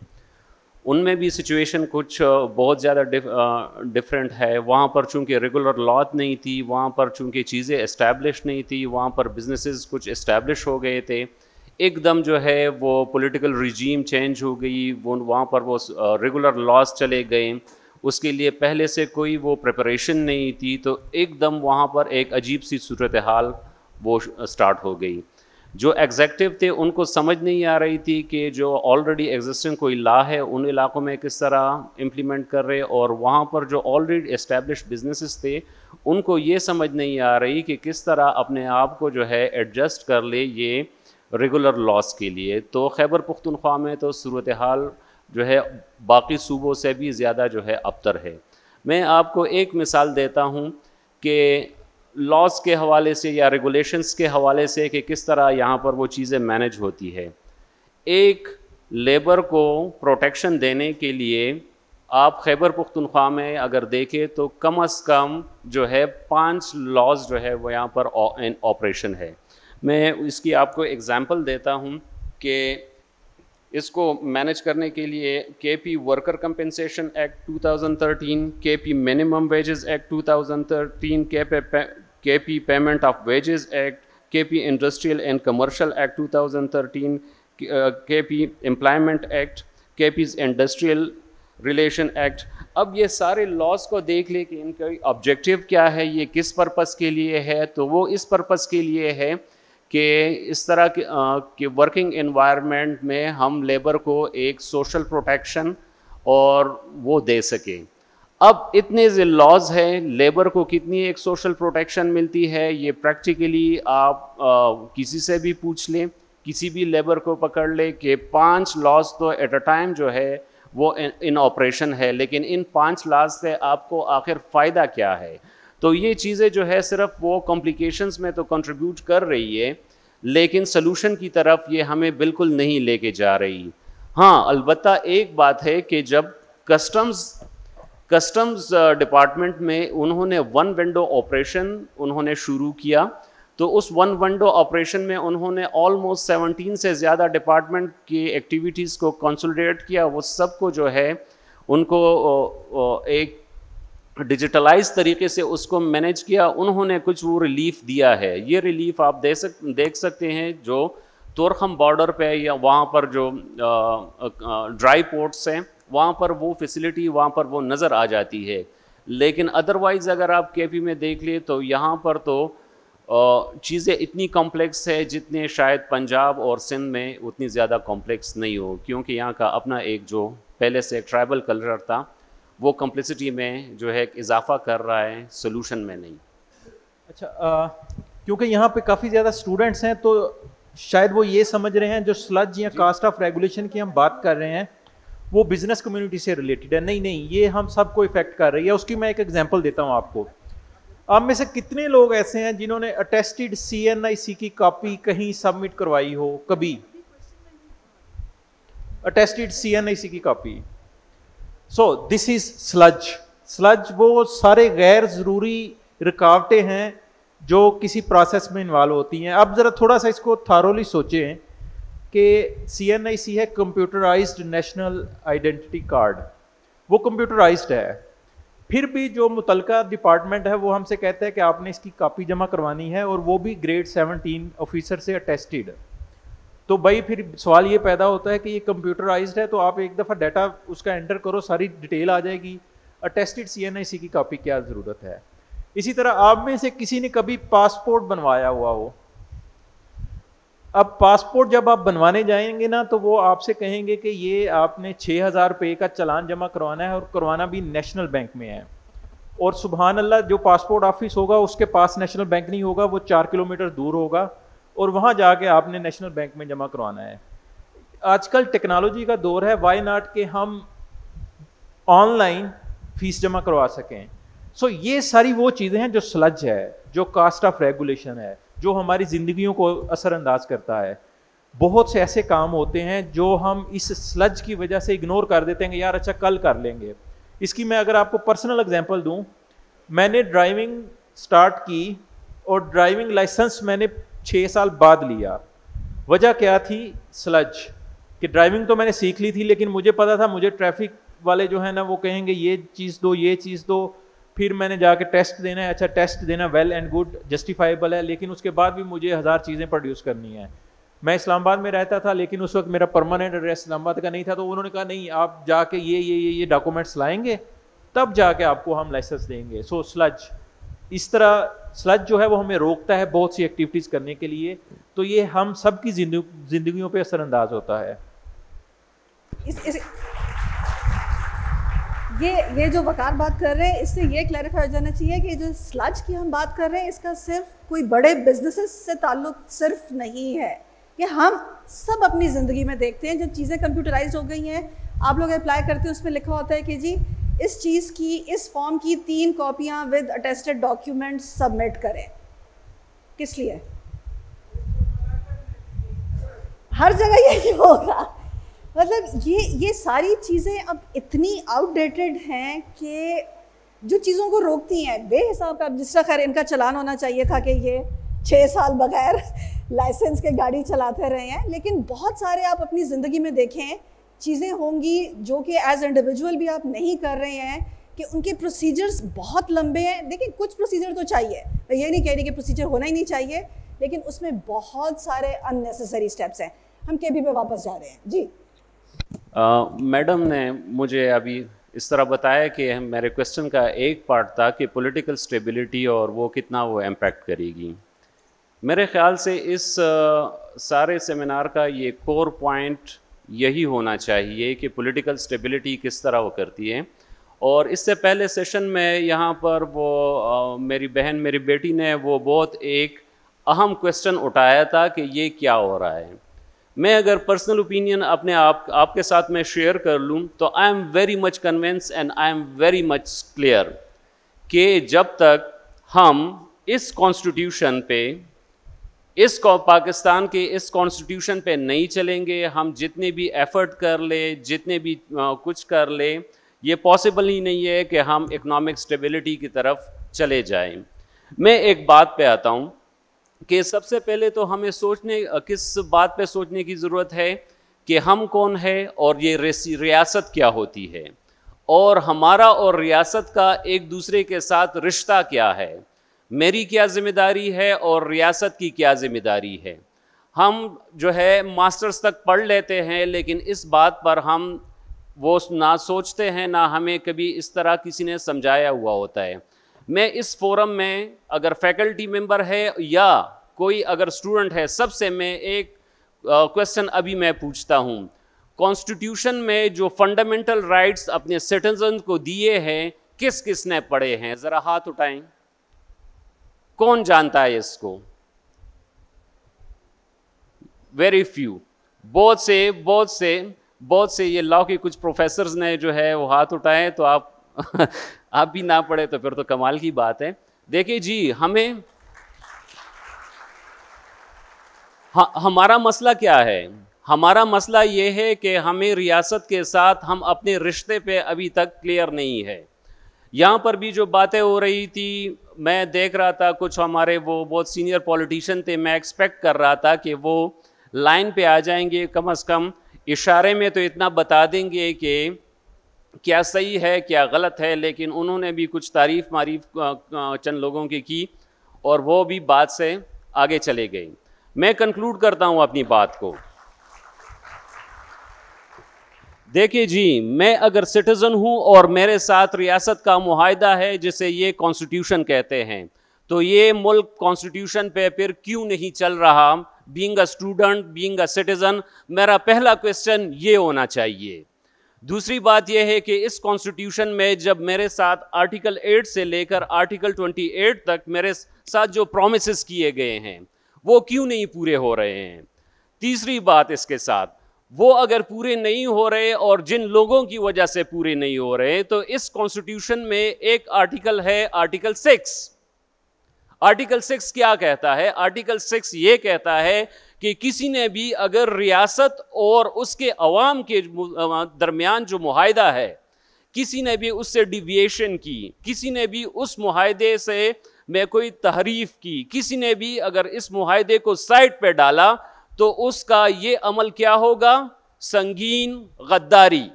उनमें भी सिचुएशन कुछ बहुत ज़्यादा डिफरेंट है। वहाँ पर चूँकि रेगुलर लॉ नहीं थी, वहाँ पर चूँकि चीज़ें इस्टेब्लिश नहीं थी, वहाँ पर बिजनेसेस कुछ इस्टेब्लिश हो गए थे, एकदम जो है वो पॉलिटिकल रिजीम चेंज हो गई, वो वहाँ पर वो रेगुलर लॉज चले गए, उसके लिए पहले से कोई वो प्रिपरेशन नहीं थी, तो एकदम वहाँ पर एक अजीब सी सूरत हाल वो स्टार्ट हो गई। जो एग्जेक्टिव थे उनको समझ नहीं आ रही थी कि जो ऑलरेडी एग्जिस्टिंग कोई लॉ है उन इलाकों में किस तरह इम्प्लीमेंट कर रहे, और वहाँ पर जो ऑलरेडी एस्टेब्लिश बिजनेसेस थे उनको ये समझ नहीं आ रही कि किस तरह अपने आप को जो है एडजस्ट कर ले ये रेगुलर लॉस के लिए। तो खैबर पुख्तनख्वा में तो सूरत हाल जो है बाकी सूबों से भी ज़्यादा जो है अबतर है। मैं आपको एक मिसाल देता हूँ कि लॉस के हवाले से या रेगुलेशंस के हवाले से कि किस तरह यहाँ पर वो चीज़ें मैनेज होती है। एक लेबर को प्रोटेक्शन देने के लिए आप खैबर पुख्तनख्वा में अगर देखें तो कम अज़ कम जो है 5 लॉज जो है वो यहाँ पर इन ऑपरेशन है। मैं इसकी आपको एग्जांपल देता हूँ कि इसको मैनेज करने के लिए KP worker compensation act 2013, KP minimum wages act 2013, KP payment of wages act, KP industrial and commercial act 2013, KP employment act, KP's industrial relation act. अब ये सारे लॉज को देख ले कि इनका ऑब्जेक्टिव क्या है, ये किस पर्पस के लिए है, तो वो इस पर्पस के लिए है कि इस तरह के वर्किंग एनवायरनमेंट में हम लेबर को एक सोशल प्रोटेक्शन और वो दे सकें। अब इतने जो लॉज हैं, लेबर को कितनी एक सोशल प्रोटेक्शन मिलती है ये प्रैक्टिकली आप किसी से भी पूछ लें, किसी भी लेबर को पकड़ ले कि 5 लॉज तो एट अ टाइम जो है वो इन ऑपरेशन है, लेकिन इन 5 लॉज से आपको आखिर फ़ायदा क्या है। तो ये चीज़ें जो है सिर्फ वो कॉम्प्लिकेशंस में तो कंट्रीब्यूट कर रही है, लेकिन सलूशन की तरफ ये हमें बिल्कुल नहीं लेके जा रही। हाँ, अलबत्ता एक बात है कि जब कस्टम्स डिपार्टमेंट में उन्होंने 1 विंडो ऑपरेशन उन्होंने शुरू किया, तो उस 1 विंडो ऑपरेशन में उन्होंने ऑलमोस्ट 17 से ज़्यादा डिपार्टमेंट की एक्टिविटीज़ को कंसोलिडेट किया। वो सबको जो है उनको एक डिजिटलाइज तरीके से उसको मैनेज किया। उन्होंने कुछ वो रिलीफ दिया है। ये रिलीफ आप देख सकते हैं जो तोरखम बॉर्डर पे या वहाँ पर जो ड्राई पोर्ट्स हैं वहाँ पर वो फैसिलिटी वहाँ पर वो नज़र आ जाती है। लेकिन अदरवाइज़ अगर आप केपी में देख ले तो यहाँ पर तो चीज़ें इतनी कॉम्प्लेक्स है जितने शायद पंजाब और सिंध में उतनी ज़्यादा कॉम्प्लेक्स नहीं हो, क्योंकि यहाँ का अपना एक जो पहले से एक ट्राइबल कल्चर था वो कॉम्प्लेक्सिटी में जो है इजाफा कर रहा है, सोल्यूशन में नहीं। अच्छा, क्योंकि यहाँ पे काफ़ी ज़्यादा स्टूडेंट्स हैं तो शायद वो ये समझ रहे हैं जो स्लज या कास्ट ऑफ रेगुलेशन की हम बात कर रहे हैं वो बिजनेस कम्युनिटी से रिलेटेड है। नहीं, ये हम सबको इफेक्ट कर रही है। उसकी मैं एक एग्जांपल देता हूँ आपको। आप में से कितने लोग ऐसे हैं जिन्होंने अटेस्टेड CNIC की कॉपी कहीं सबमिट करवाई हो? कभी अटेस्टेड CNIC की copy. So this is sludge वो सारे गैर ज़रूरी रुकावटें हैं जो किसी प्रोसेस में इन्वॉल्व होती हैं। अब ज़रा थोड़ा सा इसको थारोली सोचें कि CNIC है कंप्यूटराइज्ड नेशनल आइडेंटिटी कार्ड, वो कंप्यूटराइज्ड है। फिर भी जो मुतलका डिपार्टमेंट है वो हमसे कहता है कि आपने इसकी कॉपी जमा करवानी है और वो भी ग्रेड 17 ऑफिसर से अटेस्टेड। तो भाई फिर सवाल ये पैदा होता है कि ये कंप्यूटराइज्ड है तो आप एक दफ़ा डाटा उसका एंटर करो, सारी डिटेल आ जाएगी। अटेस्टेड CNIC की कॉपी क्या ज़रूरत है? इसी तरह आप में से किसी ने कभी पासपोर्ट बनवाया हुआ हो। अब पासपोर्ट जब आप बनवाने जाएंगे ना तो वो आपसे कहेंगे कि ये आपने 6,000 रुपये का चालान जमा करवाना है और करवाना भी नेशनल बैंक में है। और सुबहान अल्लाह जो पासपोर्ट ऑफिस होगा उसके पास नेशनल बैंक नहीं होगा, वो 4 किलोमीटर दूर होगा और वहाँ जाके आपने नेशनल बैंक में जमा करवाना है। आजकल टेक्नोलॉजी का दौर है, वाई नॉट कि हम ऑनलाइन फ़ीस जमा करवा सकें। सो ये सारी वो चीज़ें हैं जो स्लज है, जो कास्ट ऑफ रेगुलेशन है, जो हमारी ज़िंदगियों को असरअंदाज करता है। बहुत से ऐसे काम होते हैं जो हम इस स्लज की वजह से इग्नोर कर देते हैं कि यार अच्छा कल कर लेंगे। इसकी मैं अगर आपको पर्सनल एग्जांपल दूं, मैंने ड्राइविंग स्टार्ट की और ड्राइविंग लाइसेंस मैंने 6 साल बाद लिया। वजह क्या थी? स्लज। कि ड्राइविंग तो मैंने सीख ली थी लेकिन मुझे पता था मुझे ट्रैफिक वाले जो है ना वो कहेंगे ये चीज़ दो, ये चीज़ दो। फिर मैंने जाके टेस्ट देना है। अच्छा टेस्ट देना वेल एंड गुड, जस्टिफाइबल है, लेकिन उसके बाद भी मुझे 1000 चीज़ें प्रोड्यूस करनी है। मैं इस्लामाबाद में रहता था, लेकिन उस वक्त मेरा परमानेंट एड्रेस इस्लामाबाद का नहीं था, तो उन्होंने कहा नहीं, आप जाके ये डॉक्यूमेंट्स लाएंगे, तब जाके आपको हम लाइसेंस देंगे। सो स्लज, इस तरह स्लज जो है वो हमें रोकता है बहुत सी एक्टिविटीज़ करने के लिए, तो ये हम सब की जिंदगियों पे असरअंदाज होता है। ये जो वकार बात कर रहे हैं, इससे ये क्लैरिफाई हो जाना चाहिए कि जो स्लज की हम बात कर रहे हैं, इसका सिर्फ कोई बड़े बिजनेसेस से ताल्लुक सिर्फ नहीं है। ये हम सब अपनी ज़िंदगी में देखते हैं, जो चीज़ें कंप्यूटराइज हो गई हैं, आप लोग अप्लाई करते हैं, उसमें लिखा होता है कि जी इस चीज़ की, इस फॉर्म की 3 कॉपियाँ विद अटेस्टेड डॉक्यूमेंट्स सबमिट करें। किस लिए? हर जगह यही होगा। मतलब ये सारी चीज़ें अब इतनी आउटडेटेड हैं कि जो चीज़ों को रोकती हैं बेहिसाब का। जिस तरह खैर इनका चलान होना चाहिए था कि ये 6 साल बगैर लाइसेंस के गाड़ी चलाते रहे हैं, लेकिन बहुत सारे आप अपनी ज़िंदगी में देखें चीज़ें होंगी जो कि एज इंडिविजुअल भी आप नहीं कर रहे हैं, कि उनके प्रोसीजर्स बहुत लंबे हैं। देखिए कुछ प्रोसीजर तो चाहिए, मैं ये नहीं कह रही कि प्रोसीजर होना ही नहीं चाहिए, लेकिन उसमें बहुत सारे अननेसेसरी स्टेप्स हैं। हम केबी पे वापस जा रहे हैं जी। मैडम ने मुझे अभी इस तरह बताया कि मेरे क्वेश्चन का एक पार्ट था कि पॉलिटिकल स्टेबिलिटी और वो कितना वो इम्पैक्ट करेगी। मेरे ख़्याल से इस सारे सेमिनार का ये कोर पॉइंट यही होना चाहिए कि पॉलिटिकल स्टेबिलिटी किस तरह वो करती है। और इससे पहले सेशन में यहाँ पर वो मेरी बहन, मेरी बेटी ने वो बहुत एक अहम क्वेश्चन उठाया था कि ये क्या हो रहा है। मैं अगर पर्सनल ओपिनियन अपने आपके साथ में शेयर कर लूँ तो I am very much convince and I am very much clear कि जब तक हम इस कॉन्स्टिट्यूशन पे, इस पाकिस्तान के इस कॉन्स्टिट्यूशन पे नहीं चलेंगे, हम जितने भी एफर्ट कर ले, जितने भी कुछ कर ले, ये पॉसिबल ही नहीं है कि हम इकोनॉमिक स्टेबिलिटी की तरफ चले जाएं। मैं एक बात पे आता हूँ कि सबसे पहले तो हमें किस बात पे सोचने की ज़रूरत है कि हम कौन है और ये रियासत क्या होती है, और हमारा और रियासत का एक दूसरे के साथ रिश्ता क्या है, मेरी क्या ज़िम्मेदारी है और रियासत की क्या ज़िम्मेदारी है। हम जो है मास्टर्स तक पढ़ लेते हैं, लेकिन इस बात पर हम वो ना सोचते हैं, ना हमें कभी इस तरह किसी ने समझाया हुआ होता है। मैं इस फोरम में अगर फैकल्टी मेंबर है या कोई अगर स्टूडेंट है, सबसे मैं एक क्वेश्चन अभी मैं पूछता हूँ, कॉन्स्टिट्यूशन में जो फंडामेंटल राइट्स अपने सिटीजन को दिए हैं, किस किस ने पढ़े हैं? ज़रा हाथ उठाएं, कौन जानता है इसको? Very few. बहुत से ये लॉ के कुछ प्रोफेसर्स ने जो है वो हाथ उठाए, तो आप आप भी ना पढ़े तो फिर तो कमाल की बात है। देखिए जी, हमारा मसला क्या है? हमारा मसला ये है कि हमें रियासत के साथ हम अपने रिश्ते पे अभी तक क्लियर नहीं है। यहाँ पर भी जो बातें हो रही थी, मैं देख रहा था कुछ हमारे वो बहुत सीनियर पॉलिटिशियन थे, मैं एक्सपेक्ट कर रहा था कि वो लाइन पे आ जाएंगे, कम से कम इशारे में तो इतना बता देंगे कि क्या सही है क्या गलत है, लेकिन उन्होंने भी कुछ तारीफ चंद लोगों की और वो भी बात से आगे चले गए। मैं कंक्लूड करता हूं अपनी बात को। देखिए जी, मैं अगर सिटीजन हूं और मेरे साथ रियासत का मुआहदा है जिसे ये कॉन्स्टिट्यूशन कहते हैं, तो ये मुल्क कॉन्स्टिट्यूशन पे फिर क्यों नहीं चल रहा? Being a student, being a citizen, मेरा पहला क्वेश्चन ये होना चाहिए। दूसरी बात यह है कि इस कॉन्स्टिट्यूशन में जब मेरे साथ आर्टिकल 8 से लेकर आर्टिकल 28 तक मेरे साथ जो प्रोमिसेस किए गए हैं वो क्यों नहीं पूरे हो रहे हैं? तीसरी बात इसके साथ, वो अगर पूरे नहीं हो रहे और जिन लोगों की वजह से पूरे नहीं हो रहे, तो इस कॉन्स्टिट्यूशन में एक आर्टिकल है आर्टिकल 6। आर्टिकल 6 क्या कहता है? आर्टिकल 6 ये कहता है कि किसी ने भी अगर रियासत और उसके अवाम के दरमियान जो मुआहदा है, किसी ने भी उससे डिविएशन की, किसी ने भी उस मुआहदे से में कोई तहरीफ की, किसी ने भी अगर इस मुआहदे को साइड पे डाला, तो उसका ये अमल क्या होगा? संगीन गद्दारी।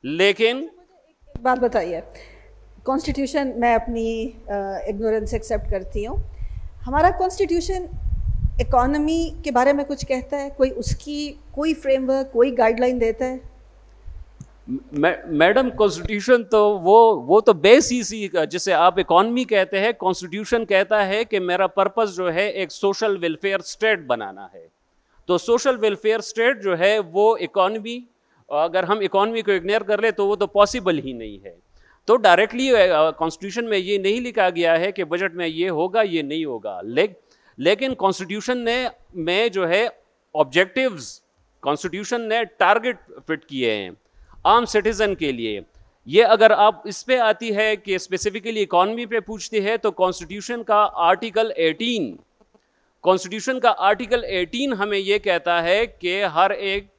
लेकिन एक बात बताइए, कॉन्स्टिट्यूशन, मैं अपनी इग्नोरेंस एक्सेप्ट करती हूँ, हमारा कॉन्स्टिट्यूशन इकोनॉमी के बारे में कुछ कहता है? कोई उसकी कोई फ्रेमवर्क, कोई गाइडलाइन देता है? मैडम कॉन्स्टिट्यूशन तो वो तो बेस ही सी जिसे आप इकॉनमी कहते हैं, कॉन्स्टिट्यूशन कहता है कि मेरा पर्पस जो है एक सोशल वेलफेयर स्टेट बनाना है। तो सोशल वेलफेयर स्टेट जो है वो इकॉनमी, अगर हम इकॉनमी को इग्नोर कर ले तो वो तो पॉसिबल ही नहीं है। तो डायरेक्टली कॉन्स्टिट्यूशन में ये नहीं लिखा गया है कि बजट में ये होगा ये नहीं होगा, लेकिन कॉन्स्टिट्यूशन में जो है ऑब्जेक्टिव्स, कॉन्स्टिट्यूशन ने टारगेट फिट किए हैं आम सिटीजन के लिए। ये अगर आप इस पे आती है कि स्पेसिफिकली इकॉनमी पे पूछती है तो कॉन्स्टिट्यूशन का आर्टिकल 18 हमें ये कहता है कि हर एक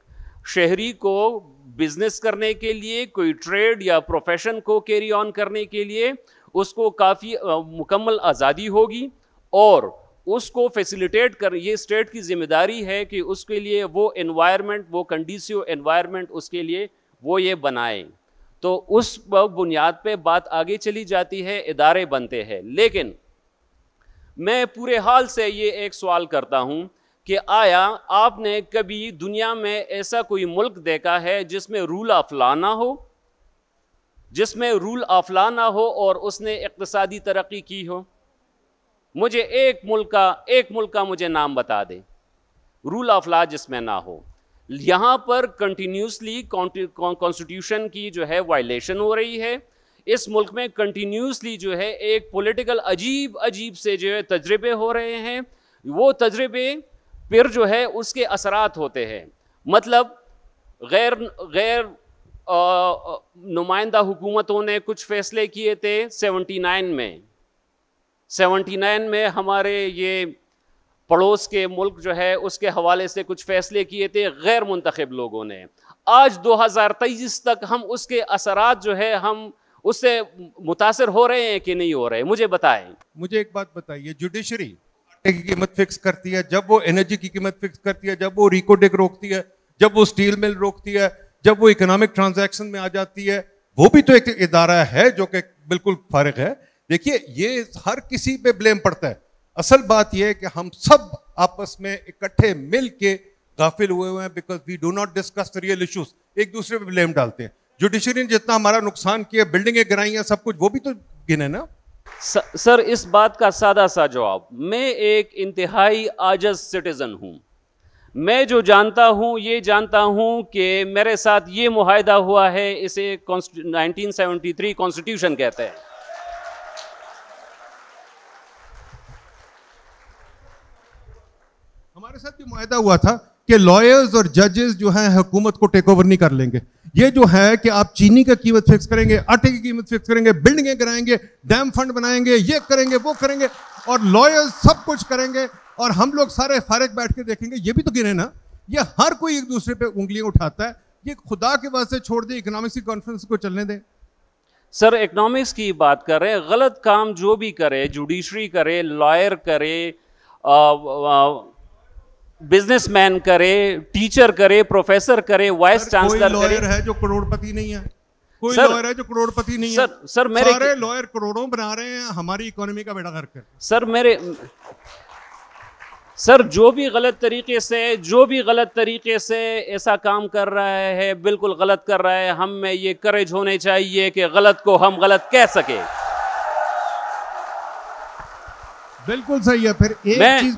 शहरी को बिजनेस करने के लिए, कोई ट्रेड या प्रोफेशन को कैरी ऑन करने के लिए उसको काफ़ी मुकम्मल आज़ादी होगी और उसको फैसिलिटेट कर, ये स्टेट की जिम्मेदारी है कि उसके लिए वो एनवायरनमेंट, वो कंडीसिव एनवायरनमेंट उसके लिए वो ये बनाए। तो उस बुनियाद पे बात आगे चली जाती है, इदारे बनते हैं। लेकिन मैं पूरे हाल से ये एक सवाल करता हूँ कि आया आपने कभी दुनिया में ऐसा कोई मुल्क देखा है जिसमें रूल ऑफ लॉ ना हो, जिसमें रूल ऑफ लॉ ना हो और उसने इक्तिसादी तरक्की की हो? मुझे एक मुल्क का मुझे नाम बता दे रूल ऑफ लॉ जिसमें ना हो। यहाँ पर कंटिन्यूसली कॉन्स्टिट्यूशन की जो है वायलेशन हो रही है। इस मुल्क में कंटिन्यूसली जो है एक पॉलिटिकल अजीब से जो है तजर्बे हो रहे हैं। वो तजर्बे फिर जो है उसके असरात होते हैं। मतलब गैर नुमाइंदा हुकूमतों ने कुछ फैसले किए थे 79 में हमारे ये पड़ोस के मुल्क जो है उसके हवाले से कुछ फैसले किए थे गैर मुंतखब लोगों ने। आज 2023 तक हम उसके असरात जो है हम उससे मुतासर हो रहे हैं कि नहीं हो रहे? मुझे बताएं। मुझे एक बात बताइए, जुडिशरी आटे की कीमत फिक्स करती है, जब वो एनर्जी की कीमत फिक्स करती है, जब वो रिकोडेक रोकती है, जब वो स्टील मिल रोकती है, जब वो इकोनॉमिक ट्रांजैक्शन में आ जाती है, वो भी तो एक इदारा है जो कि बिल्कुल फारिग है। देखिए, ये हर किसी पे ब्लेम पड़ता है। असल बात यह है कि हम सब आपस में इकट्ठे मिल के गाफिल हुए हैं because we do not discuss the real issues. एक दूसरे पे ब्लेम डालते हैं। जुडिशरी ने जितना हमारा नुकसान किया, बिल्डिंगें गिराई हैं, सब कुछ, वो भी तो गिने ना। सर इस बात का सादा सा जवाब, मैं एक इंतहाई आजज सिटीजन हूं। मैं जो जानता हूं ये जानता हूं कि मेरे साथ ये मुआहदा हुआ है, इसे 1973 कॉन्स्टिट्यूशन कहते हैं। हमारे साथ भी मुआहदा हुआ था कि लॉयर्स और जजेस जो हैं हुकूमत को टेक ओवर नहीं कर लेंगे। ये जो है कि आप चीनी का कीमत फिक्स करेंगे, आटे की कीमत फिक्स करेंगे, बिल्डिंगें गिराएंगे, डैम फंड बनाएंगे, ये करेंगे वो करेंगे, और लॉयर्स सब कुछ करेंगे और हम लोग सारे फारिग बैठ के देखेंगे। ये भी तो गिने ना। ये हर कोई एक दूसरे पे उंगलियां उठाता है। ये खुदा के वास्ते छोड़ दे, इकोनॉमिक्स की कॉन्फ्रेंस को चलने दें। सर इकोनॉमिक्स की बात कर रहे हैं, गलत काम जो भी करे, जुडिशरी करे, लॉयर करे, बिजनेसमैन करे, टीचर करे, प्रोफेसर करे, वाइस चांसलर करे। कोई लॉयर है जो करोड़पति नहीं है? कोई लॉयर है जो करोड़पति नहीं है? सर मेरे सारे लॉयर करोड़ों बना रहे हैं हमारी इकोनॉमी का बेड़ा गर्क कर। सर जो भी गलत तरीके से ऐसा काम कर रहा है, बिल्कुल गलत कर रहा है। हम में ये करेज होने चाहिए कि गलत को हम गलत कह सके। बिल्कुल सही है। फिर एक चीज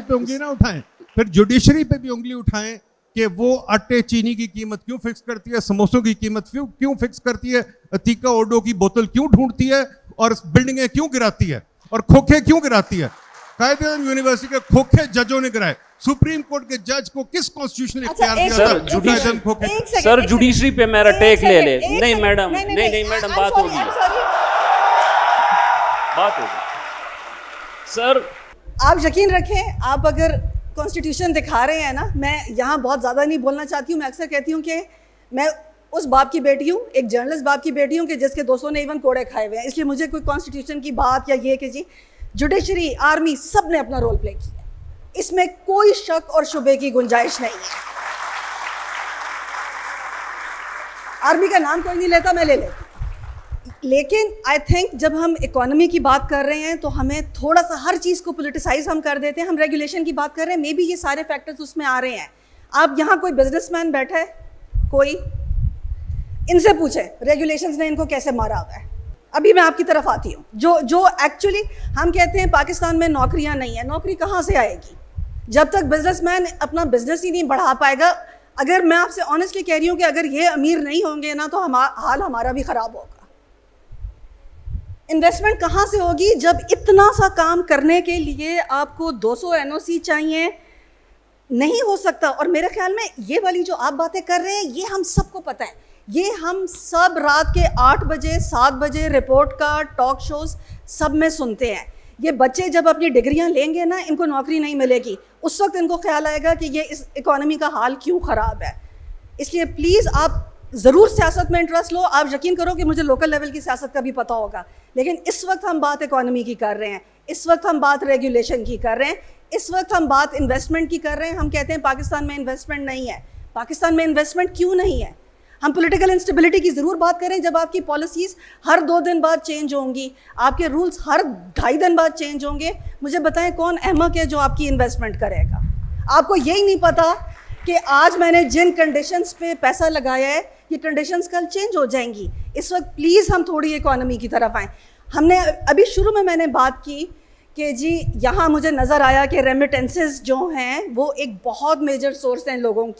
पे उंगली ना उठाएं, फिर जुडिशरी पे भी उंगली उठाएं कि वो आटे चीनी की कीमत क्यों फिक्स करती है, समोसों की कीमत क्यों फिक्स करती है, अतीका ओडो की बोतल क्यों ढूंढती है, और बिल्डिंगें क्यों गिराती है, और खोखे क्यों गिराती है। कायदे यूनिवर्सिटी के खोखे जजों ने गिराए। सुप्रीम कोर्ट के जज को किस कॉन्स्टिट्यूशन ने इख्तियार दिया था? सर जुडिशरी पे मेरा टेक ले ले। नहीं मैडम, नहीं मैडम, बात होगी। सर आप यकीन रखें, आप अगर कॉन्स्टिट्यूशन दिखा रहे हैं ना, मैं यहाँ बहुत ज़्यादा नहीं बोलना चाहती हूँ। मैं अक्सर कहती हूँ कि मैं उस बाप की बेटी हूँ, एक जर्नलिस्ट बाप की बेटी हूँ कि जिसके दोस्तों ने इवन कोड़े खाए हुए हैं। इसलिए मुझे कोई कॉन्स्टिट्यूशन की बात या ये कि जी जुडिशरी, आर्मी, सब ने अपना रोल प्ले किया, इसमें कोई शक और शुबे की गुंजाइश नहीं है। आर्मी का नाम कोई नहीं लेता, मैं ले लेती। लेकिन आई थिंक जब हम इकोनॉमी की बात कर रहे हैं तो हमें थोड़ा सा हर चीज़ को पोलिटिसाइज हम कर देते हैं। हम रेगुलेशन की बात कर रहे हैं, मे बी ये सारे फैक्टर्स उसमें आ रहे हैं। आप यहाँ कोई बिजनेसमैन बैठा है, कोई, इनसे पूछे रेगुलेशंस ने इनको कैसे मारा हुआ है। अभी मैं आपकी तरफ आती हूँ। जो एक्चुअली हम कहते हैं पाकिस्तान में नौकरियाँ नहीं है, नौकरी कहाँ से आएगी जब तक बिजनेसमैन अपना बिजनेस ही नहीं बढ़ा पाएगा। अगर मैं आपसे ऑनेस्टली कह रही हूँ कि अगर ये अमीर नहीं होंगे ना तो हाल हमारा भी ख़राब होगा। इन्वेस्टमेंट कहाँ से होगी जब इतना सा काम करने के लिए आपको 200 NOC चाहिए? नहीं हो सकता। और मेरे ख्याल में ये वाली जो आप बातें कर रहे हैं ये हम सबको पता है। ये हम सब रात के 8 बजे 7 बजे रिपोर्ट कार्ड, टॉक शोज सब में सुनते हैं। ये बच्चे जब अपनी डिग्रियां लेंगे ना, इनको नौकरी नहीं मिलेगी, उस वक्त इनको ख्याल आएगा कि ये इस इकोनॉमी का हाल क्यों ख़राब है। इसलिए प्लीज़ आप ज़रूर सियासत में इंटरेस्ट लो। आप यकीन करो कि मुझे लोकल लेवल की सियासत का भी पता होगा, लेकिन इस वक्त हम बात इकोनॉमी की कर रहे हैं, इस वक्त हम बात रेगुलेशन की कर रहे हैं, इस वक्त हम बात इन्वेस्टमेंट की कर रहे हैं। हम कहते हैं पाकिस्तान में इन्वेस्टमेंट नहीं है। पाकिस्तान में इन्वेस्टमेंट क्यों नहीं है? हम पॉलिटिकल इंस्टेबिलिटी की ज़रूर बात करें जब आपकी पॉलिसीज़ हर 2 दिन बाद चेंज होंगी, आपके रूल्स हर 2.5 दिन बाद चेंज होंगे। मुझे बताएं कौन अहमक है जो आपकी इन्वेस्टमेंट करेगा? आपको यही नहीं पता कि आज मैंने जिन कंडीशंस पे पैसा लगाया है ये कंडीशंस कल चेंज हो जाएंगी। इस वक्त प्लीज़ हम थोड़ी इकोनॉमी की तरफ आएँ। हमने अभी शुरू में मैंने बात की कि जी यहाँ मुझे नज़र आया कि रेमिटेंसेस जो हैं वो एक बहुत मेजर सोर्स हैं लोगों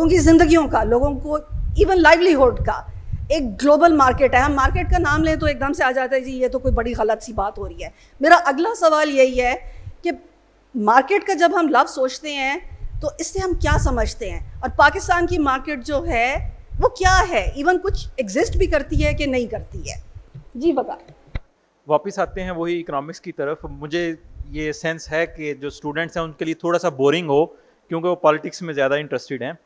की ज़िंदगियों का, लोगों को इवन लाइवलीहुड का। एक ग्लोबल मार्केट है। हम मार्केट का नाम लें तो एकदम से आ जाता है जी ये तो कोई बड़ी गलत सी बात हो रही है। मेरा अगला सवाल यही है कि मार्केट का जब हम लफ्ज़ सोचते हैं तो इससे हम क्या समझते हैं, और पाकिस्तान की मार्केट जो है वो क्या है, इवन कुछ एग्जिस्ट भी करती है कि नहीं करती है? जी बता। वापस आते हैं वही इकोनॉमिक्स की तरफ। मुझे ये सेंस है कि जो स्टूडेंट्स हैं उनके लिए थोड़ा सा बोरिंग हो क्योंकि वो पॉलिटिक्स में ज़्यादा इंटरेस्टेड हैं।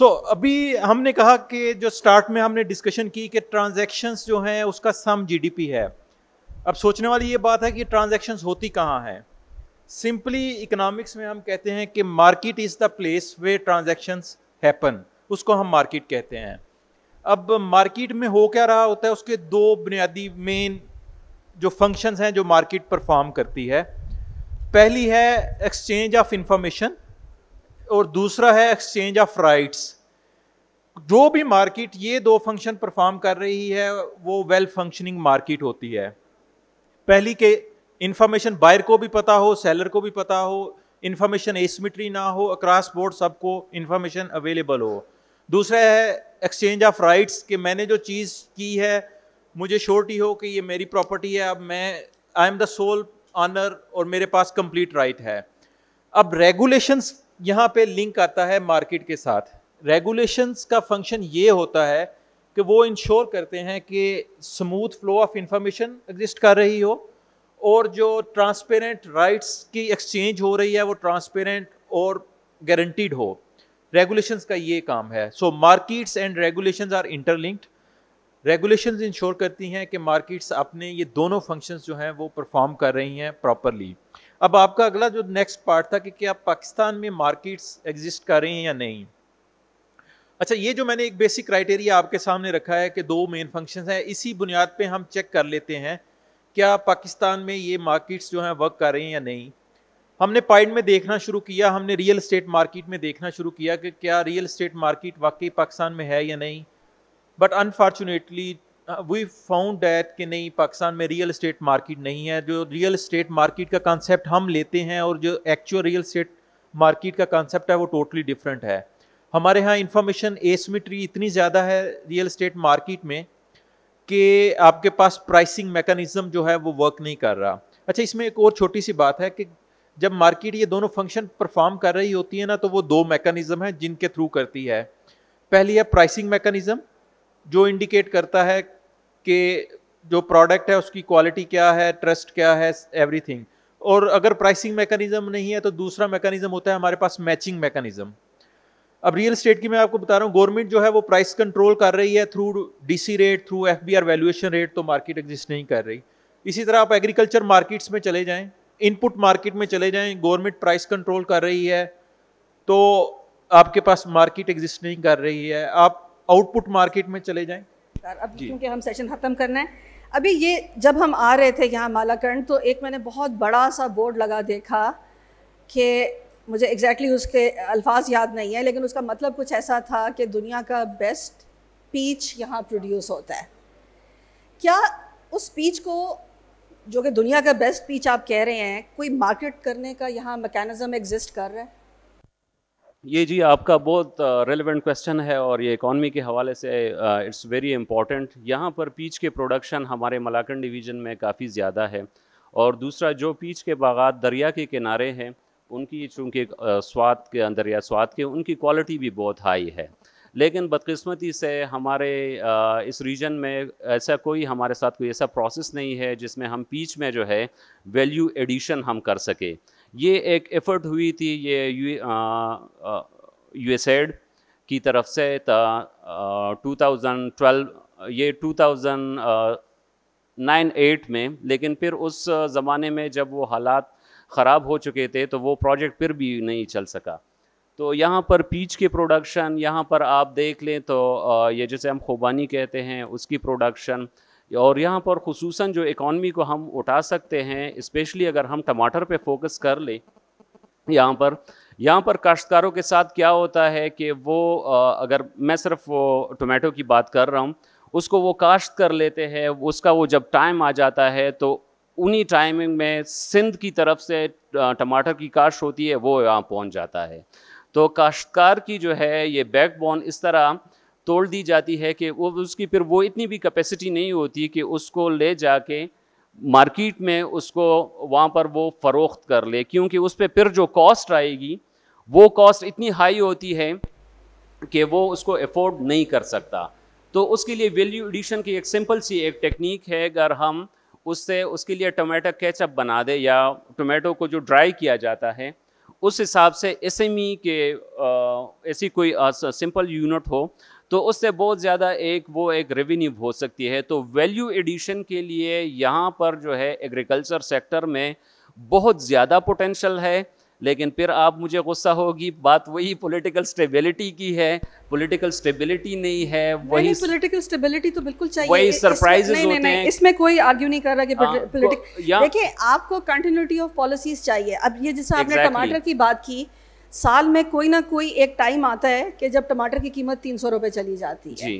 अभी हमने कहा कि जो स्टार्ट में हमने डिस्कशन की कि ट्रांजैक्शंस जो हैं उसका सम जीडीपी है। अब सोचने वाली ये बात है कि ट्रांजैक्शंस होती कहाँ हैं। सिंपली इकोनॉमिक्स में हम कहते हैं कि market is the place way transactions happen, उसको हम मार्केट कहते हैं। अब मार्केट में हो क्या रहा होता है, उसके 2 बुनियादी मेन जो फंक्शंस हैं जो मार्केट परफॉर्म करती है। पहली है एक्सचेंज ऑफ इंफॉर्मेशन और दूसरा है एक्सचेंज ऑफ राइट्स। जो भी मार्केट ये 2 फंक्शन परफॉर्म कर रही है वो वेल फंक्शनिंग मार्केट होती है। पहली के इंफॉर्मेशन बायर को भी पता हो, सेलर को भी पता हो, इंफॉर्मेशन एसिमेट्री ना हो, अक्रॉस बोर्ड सबको इंफॉर्मेशन अवेलेबल हो। दूसरा है एक्सचेंज ऑफ राइट्स कि मैंने जो चीज़ की है मुझे श्योरिटी हो कि ये मेरी प्रॉपर्टी है, अब I am the sole owner और मेरे पास कंप्लीट राइट है। अब रेगुलेशंस यहाँ पे लिंक आता है मार्केट के साथ। रेगुलेशंस का फंक्शन ये होता है कि वो इंश्योर करते हैं कि smooth flow of information exist कर रही हो और जो ट्रांसपेरेंट राइट्स की एक्सचेंज हो रही है वो ट्रांसपेरेंट और गारंटीड हो। रेगुलेशंस का ये काम है। So markets and regulations are interlinked. Regulations ensure करती हैं कि मार्केट्स अपने ये दोनों फंक्शंस जो हैं वो परफॉर्म कर रही हैं प्रॉपरली। अब आपका अगला जो नेक्स्ट पार्ट था कि क्या पाकिस्तान में मार्केट्स एग्जिस्ट कर रही हैं या नहीं। अच्छा, ये जो मैंने एक बेसिक क्राइटेरिया आपके सामने रखा है कि 2 मेन फंक्शंस हैं, इसी बुनियाद पे हम चेक कर लेते हैं क्या पाकिस्तान में ये मार्केट्स जो हैं वर्क कर रही हैं या नहीं। हमने पॉइंट में देखना शुरू किया, हमने रियल एस्टेट मार्केट में देखना शुरू किया कि क्या रियल एस्टेट मार्केट वाकई पाकिस्तान में है या नहीं। But unfortunately we found that कि नहीं, पाकिस्तान में रियल एस्टेट मार्केट नहीं है। जो रियल एस्टेट मार्केट का कॉन्सेप्ट हम लेते हैं और जो एक्चुअल रियल एस्टेट मार्केट का कॉन्सेप्ट है वो टोटली डिफरेंट है। हमारे यहाँ इंफॉर्मेशन एसिमेट्री इतनी ज़्यादा है रियल एस्टेट मार्केट में कि आपके पास प्राइसिंग मैकेनिज्म जो है वो वर्क नहीं कर रहा। अच्छा, इसमें एक और छोटी सी बात है कि जब मार्केट ये दोनों फंक्शन परफॉर्म कर रही होती है ना, तो वो 2 मैकेनिज्म हैं जिनके थ्रू करती है। पहली है प्राइसिंग मैकेनिज्म जो इंडिकेट करता है कि जो प्रोडक्ट है उसकी क्वालिटी क्या है, ट्रस्ट क्या है, एवरीथिंग। और अगर प्राइसिंग मैकेनिज्म नहीं है तो दूसरा मैकेनिज्म होता है हमारे पास मैचिंग मैकेनिज्म। अब रियल एस्टेट की मैं आपको बता रहा हूँ, गवर्नमेंट जो है वो प्राइस कंट्रोल कर रही है through DC rate, through FBR valuation rate, तो मार्केट एग्जिस्ट नहीं कर रही। इसी तरह आप एग्रीकल्चर मार्केट्स में चले जाएं, इनपुट मार्केट में चले जाएं, गवर्नमेंट प्राइस कंट्रोल कर रही है तो आपके पास मार्केट एग्जिस्ट नहीं कर रही है। आप आउटपुट मार्केट में चले जाएं, लगातार। अब क्योंकि हम सेशन ख़त्म करना है, अभी ये जब हम आ रहे थे यहाँ मालाकंड तो एक मैंने बहुत बड़ा सा बोर्ड लगा देखा कि मुझे एग्जैक्टली उसके अल्फाज याद नहीं है, लेकिन उसका मतलब कुछ ऐसा था कि दुनिया का बेस्ट पीच यहाँ प्रोड्यूस होता है। क्या उस पीच को, जो कि दुनिया का बेस्ट पीच आप कह रहे हैं, कोई मार्केट करने का यहाँ मैकेनिज्म एग्जिस्ट कर रहा है? ये जी आपका बहुत रेलेवेंट क्वेश्चन है और ये इकॉनमी के हवाले से इट्स वेरी इंपॉर्टेंट। यहाँ पर पीच के प्रोडक्शन हमारे मलाकंड डिवीज़न में काफ़ी ज़्यादा है, और दूसरा जो पीच के बागात दरिया के किनारे हैं उनकी चूँकि स्वाद के अंदर या स्वाद के उनकी क्वालिटी भी बहुत हाई है, लेकिन बदकिस्मती से हमारे इस रीजन में ऐसा कोई हमारे साथ कोई ऐसा प्रोसेस नहीं है जिसमें हम पीच में जो है वैल्यू एडिशन हम कर सके। ये एक एफ़र्ट हुई थी ये यूएसएड की तरफ से 2012 ये 2009-8 में, लेकिन फिर उस ज़माने में जब वो हालात ख़राब हो चुके थे तो वो प्रोजेक्ट फिर भी नहीं चल सका। तो यहाँ पर पीच के प्रोडक्शन यहाँ पर आप देख लें तो ये जैसे हम खुबानी कहते हैं उसकी प्रोडक्शन, और यहाँ पर खुसूसन जो इकॉनमी को हम उठा सकते हैं, स्पेशली अगर हम टमाटर पे फोकस कर ले, यहाँ पर काश्तकारों के साथ क्या होता है कि वो अगर मैं सिर्फ वो टमाटो की बात कर रहा हूँ, उसको वो काश्त कर लेते हैं, उसका वो जब टाइम आ जाता है तो उन्हीं टाइमिंग में सिंध की तरफ से टमाटर की काश्त होती है, वो यहाँ पहुँच जाता है। तो काश्तकार की जो है ये बैकबोन इस तरह तोड़ दी जाती है कि वो उसकी फिर वो इतनी भी कैपेसिटी नहीं होती कि उसको ले जाके मार्केट में उसको वहाँ पर वो फ़रोख्त कर ले, क्योंकि उस पर फिर जो कॉस्ट आएगी वो कॉस्ट इतनी हाई होती है कि वो उसको अफोर्ड नहीं कर सकता। तो उसके लिए वैल्यू एडिशन की एक सिंपल सी एक टेक्निक है, अगर हम उससे उसके लिए टमाटो केचप बना दे या टमाटो को जो ड्राई किया जाता है उस हिसाब से एसएमई के ऐसी कोई सिंपल यूनिट हो तो उससे बहुत ज़्यादा एक रेवेन्यू हो सकती है। तो वैल्यू एडिशन के लिए यहाँ पर जो है एग्रीकल्चर सेक्टर में बहुत ज़्यादा पोटेंशियल है, लेकिन फिर आप मुझे गुस्सा होगी, बात वही पॉलिटिकल स्टेबिलिटी की है। पॉलिटिकल स्टेबिलिटी नहीं है, वही पॉलिटिकल स्टेबिलिटी तो बिल्कुल चाहिए, वही सरप्राइजेस होते हैं। इसमें कोई आर्ग्यू नहीं कर रहा कि देखिए आपको कंटिन्यूटी ऑफ पॉलिसीज चाहिए। अब ये जैसे आपने टमाटर की बात की, साल में कोई ना कोई एक टाइम आता है कि जब टमाटर की कीमत 300 रुपये चली जाती है।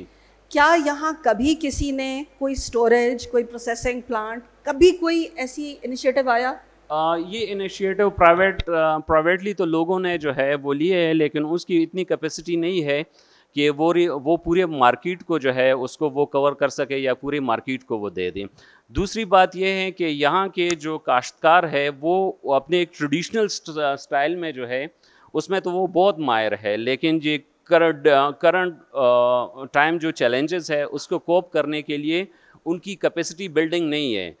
क्या यहाँ कभी किसी ने कोई स्टोरेज, कोई प्रोसेसिंग प्लांट, कभी कोई ऐसी इनिशिएटिव आया? ये इनिशिएटिव प्राइवेटली तो लोगों ने जो है वो लिए है, लेकिन उसकी इतनी कैपेसिटी नहीं है कि वो पूरे मार्केट को जो है उसको वो कवर कर सके या पूरी मार्केट को वो दे दें। दूसरी बात ये है कि यहाँ के जो काश्तकार है वो अपने एक ट्रेडिशनल स्टाइल में जो है उसमें तो वो बहुत माहिर है, लेकिन ये करंट टाइम जो चैलेंजेस है उसको कोप करने के लिए उनकी कैपेसिटी बिल्डिंग नहीं है।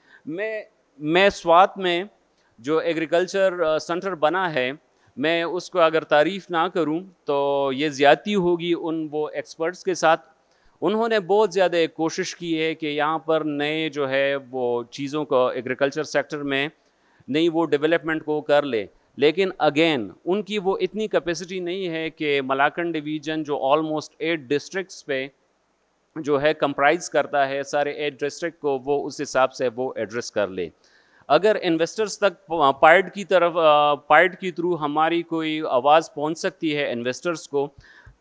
मैं स्वात में जो एग्रीकल्चर सेंटर बना है, मैं उसको अगर तारीफ़ ना करूं तो ये ज़्यादती होगी उन वो एक्सपर्ट्स के साथ। उन्होंने बहुत ज़्यादा कोशिश की है कि यहाँ पर नए जो है वो चीज़ों को एग्रीकल्चर सेक्टर में नई वो डेवलपमेंट को कर ले, लेकिन अगेन उनकी वो इतनी कैपेसिटी नहीं है कि मलाकंड डिवीज़न जो ऑलमोस्ट 8 डिस्ट्रिक्ट्स पे जो है कंप्राइज करता है, सारे 8 डिस्ट्रिक्ट को वो उस हिसाब से वो एड्रेस कर ले। अगर इन्वेस्टर्स तक पार्ट के थ्रू हमारी कोई आवाज़ पहुंच सकती है इन्वेस्टर्स को,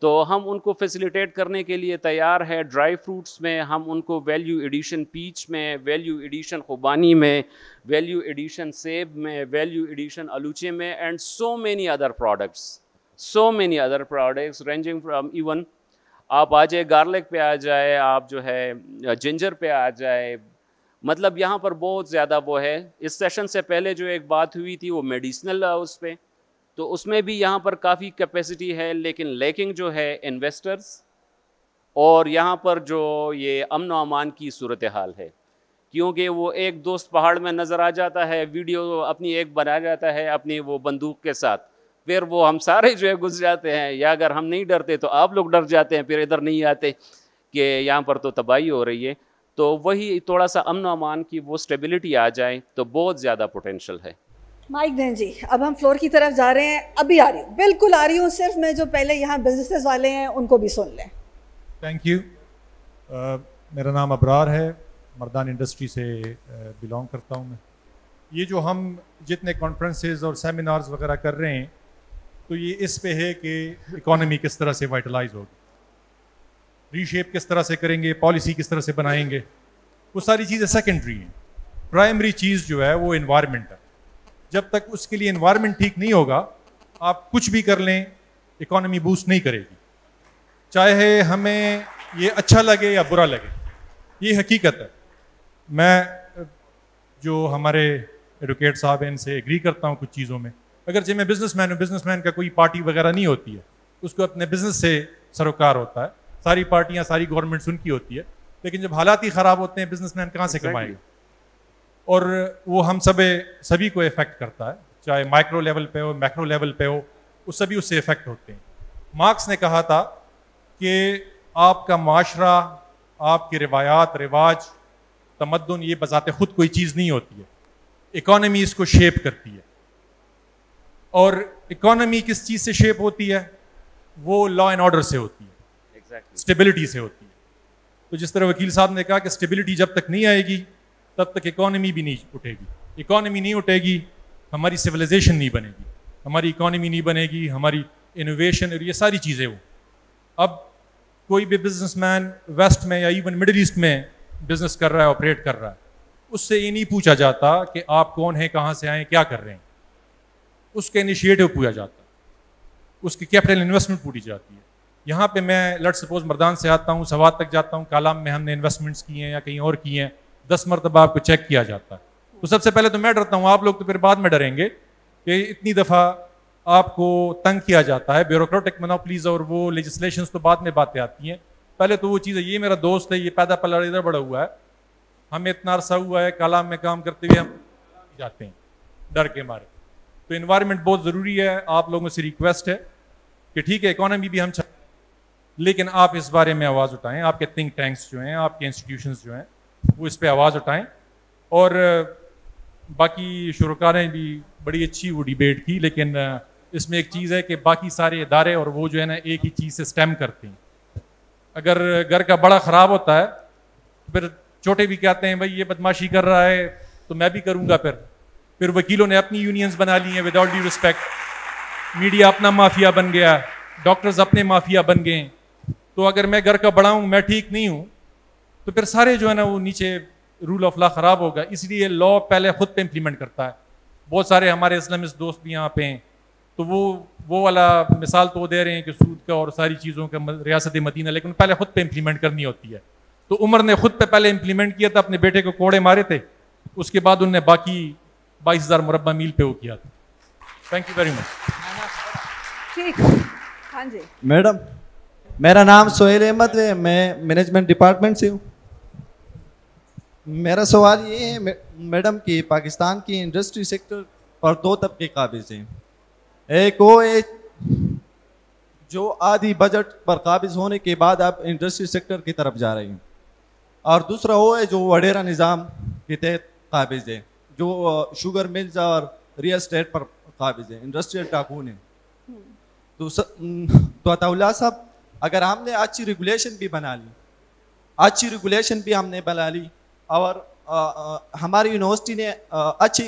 तो हम उनको फैसिलिटेट करने के लिए तैयार है। ड्राई फ्रूट्स में हम उनको वैल्यू एडिशन पीच में, वैल्यू एडिशन खुबानी में, वैल्यू एडिशन सेब में, वैल्यू एडिशन आलूचे में, and so many other products ranging from even आप आ जाए गार्लिक पे आ जाए, आप जो है जिंजर पे आ जाए, मतलब यहाँ पर बहुत ज़्यादा वो है। इस सेशन से पहले जो एक बात हुई थी वो मेडिसिनल उस पर, तो उसमें भी यहाँ पर काफ़ी कैपेसिटी है, लेकिन लैकिंग जो है इन्वेस्टर्स और यहाँ पर जो ये अमन व अमान की सूरत हाल है, क्योंकि वो एक दोस्त पहाड़ में नज़र आ जाता है, वीडियो अपनी एक बना जाता है अपनी वो बंदूक के साथ, फिर वो हम सारे जो है घुस जाते हैं, या अगर हम नहीं डरते तो आप लोग डर जाते हैं, फिर इधर नहीं आते कि यहाँ पर तो तबाही हो रही है। तो वही थोड़ा सा अमन व अमान की वो स्टेबिलिटी आ जाए तो बहुत ज़्यादा पोटेंशियल है। माइक दें जी। अब हम फ्लोर की तरफ जा रहे हैं, अभी आ रही हूँ, बिल्कुल आ रही हूँ, सिर्फ मैं जो पहले यहाँ बिजनेसेस वाले हैं उनको भी सुन लें। Thank you. मेरा नाम अबरार है, मर्दान इंडस्ट्री से बिलोंग करता हूँ मैं। ये जो हम जितने कॉन्फ्रेंसेस और सेमिनार्स वगैरह कर रहे हैं, तो ये इस पे है कि इकॉनमी किस तरह से वाइटलाइज होगी, रीशेप किस तरह से करेंगे, पॉलिसी किस तरह से बनाएंगे, वो सारी चीज़ें सेकेंडरी हैं। प्राइमरी चीज़ जो है वो इन्वायरमेंट है। जब तक उसके लिए इन्वायरमेंट ठीक नहीं होगा, आप कुछ भी कर लें, इकॉनमी बूस्ट नहीं करेगी, चाहे हमें ये अच्छा लगे या बुरा लगे। ये हकीकत है। मैं जो हमारे एडवोकेट साहब हैं इनसे एग्री करता हूँ कुछ चीज़ों में। अगर मैं बिजनेसमैन हूँ, बिजनेसमैन का कोई पार्टी वगैरह नहीं होती है, उसको अपने बिजनेस से सरोकार होता है। सारी पार्टियाँ, सारी गवर्नमेंट्स उनकी होती है, लेकिन जब हालात ही ख़राब होते हैं, बिजनेसमैन कहाँ से कमाएगा? और वो हम सभी को इफेक्ट करता है, चाहे माइक्रो लेवल पे हो, मैक्रो लेवल पे हो, वो सभी उससे इफेक्ट होते हैं। मार्क्स ने कहा था कि आपका माशरा, आपकी रिवायात, रिवाज, तमद्दुन, ये बजाते खुद कोई चीज़ नहीं होती है, इकॉनमी इसको शेप करती है। और इकॉनमी किस चीज़ से शेप होती है? वो लॉ एंड ऑर्डर से होती है, स्टेबिलिटी से होती है। तो जिस तरह वकील साहब ने कहा कि स्टेबिलिटी जब तक नहीं आएगी तब तक इकॉनमी भी नहीं उठेगी। इकॉनमी नहीं उठेगी, हमारी सिविलाइजेशन नहीं बनेगी, हमारी इकॉनमी नहीं बनेगी, हमारी इनोवेशन और ये सारी चीज़ें। वो अब कोई भी बिजनेसमैन वेस्ट में या इवन मिडिल ईस्ट में बिजनेस कर रहा है, ऑपरेट कर रहा है, उससे ये नहीं पूछा जाता कि आप कौन हैं, कहाँ से आए, क्या कर रहे हैं। उसके इनिशिएटिव पूछा जाता है, उसकी कैपिटल इन्वेस्टमेंट पूछी जाती है। यहाँ पे मैं लेट्स सपोज मर्दान से आता हूँ, सवात तक जाता हूँ, कालाम में हमने इन्वेस्टमेंट्स किए हैं या कहीं और किए हैं, 10 मरतबा आपको चेक किया जाता है। तो सबसे पहले तो मैं डरता हूँ, आप लोग तो फिर बाद में डरेंगे कि इतनी दफ़ा आपको तंग किया जाता है। ब्यूरोक्रेटिक मोनोपोलीज और वो लेजिस्लेशंस तो बाद में बातें आती हैं। पहले तो वो चीज़ है, ये मेरा दोस्त है, ये पैदा पला इधर बड़ा हुआ है, हमें इतना अरसा हुआ है कालाम में काम करते हुए, हम जाते हैं डर के मारे। तो इन्वायरमेंट बहुत ज़रूरी है। आप लोगों से रिक्वेस्ट है कि ठीक है, इकॉनमी भी हम लेकिन आप इस बारे में आवाज़ उठाएं। आपके थिंक टैंक्स जो हैं, आपके इंस्टीट्यूशंस जो हैं, वो इस पर आवाज़ उठाएं। और बाकी शुरका ने भी बड़ी अच्छी वो डिबेट की, लेकिन इसमें एक चीज़ है कि बाकी सारे इदारे और वो जो है ना एक ही चीज़ से स्टेम करते हैं। अगर घर का बड़ा ख़राब होता है तो फिर छोटे भी कहते हैं भाई ये बदमाशी कर रहा है तो मैं भी करूँगा। फिर वकीलों ने अपनी यूनियंस बना ली हैं विदाउट ड्यू रिस्पेक्ट। मीडिया अपना माफिया बन गया, डॉक्टर्स अपने माफिया बन गए। तो अगर मैं घर का बड़ा हूँ, मैं ठीक नहीं हूँ, तो फिर सारे जो है ना वो नीचे रूल ऑफ लॉ ख़राब होगा। इसलिए लॉ पहले खुद पे इम्प्लीमेंट करता है। बहुत सारे हमारे इस्लामिस्ट दोस्त भी यहाँ पे हैं, तो वो वाला मिसाल तो दे रहे हैं कि सूद का और सारी चीज़ों का रियासत मदीना, लेकिन पहले खुद पे इम्प्लीमेंट करनी होती है। तो उमर ने खुद पे पहले इम्प्लीमेंट किया था, अपने बेटे को कोड़े मारे थे, उसके बाद उनने बाकी 22,000 मुरब्बा मील पे वो किया था। Thank you very much. ठीक, हाँ जी मैडम, मेरा नाम सोहेल अहमद है, मैं मैनेजमेंट डिपार्टमेंट से हूँ। मेरा सवाल ये है मैडम कि पाकिस्तान की इंडस्ट्री सेक्टर पर 2 तबके काबिज हैं। एक वो है जो आधी बजट पर काबिज होने के बाद आप इंडस्ट्री सेक्टर की तरफ जा रहे हैं, और दूसरा वो है जो वडेरा निज़ाम के तहत काबिज है, जो शुगर मिल्स और रियल एस्टेट पर काबिज है, इंडस्ट्रियल टाकून है। तो अताउल्लाह साहब, अगर हमने अच्छी रेगुलेशन भी बना ली, और हमारी यूनिवर्सिटी ने अच्छी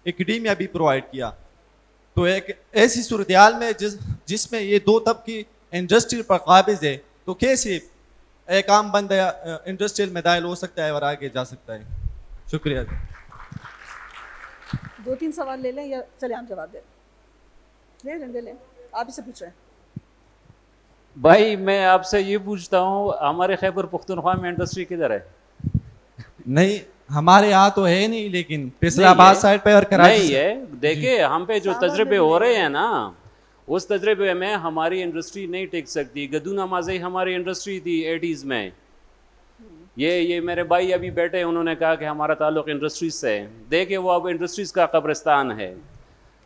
एकेडमिया भी प्रोवाइड किया, तो एक ऐसी सूरत हाल में जिसमें ये 2 तबकी इंडस्ट्री पर काबिज है, तो कैसे एक आम बंदा इंडस्ट्रियल में दाखिल हो सकता है और आगे जा सकता है? शुक्रिया। 2-3 सवाल ले लें या चले हम जवाब दे लें? आप इससे पूछ रहे हैं। भाई मैं आपसे ये पूछता हूँ, हमारे खैबर पुख्तनख्वा में इंडस्ट्री किधर है? नहीं, हमारे यहाँ तो है नहीं, लेकिन फैसलाबाद साइड पे और कराची नहीं है। देखिए, हम पे जो तजर्बे हो रहे हैं ना, उस तजर्बे में हमारी इंडस्ट्री नहीं टिक सकती। गदूना माज़ी हमारी इंडस्ट्री थी 80s में। ये मेरे भाई अभी बैठे, उन्होंने कहा कि हमारा ताल्लुक़ इंडस्ट्रीज से है। देखिए, वो अब इंडस्ट्रीज़ का कब्रिस्तान है।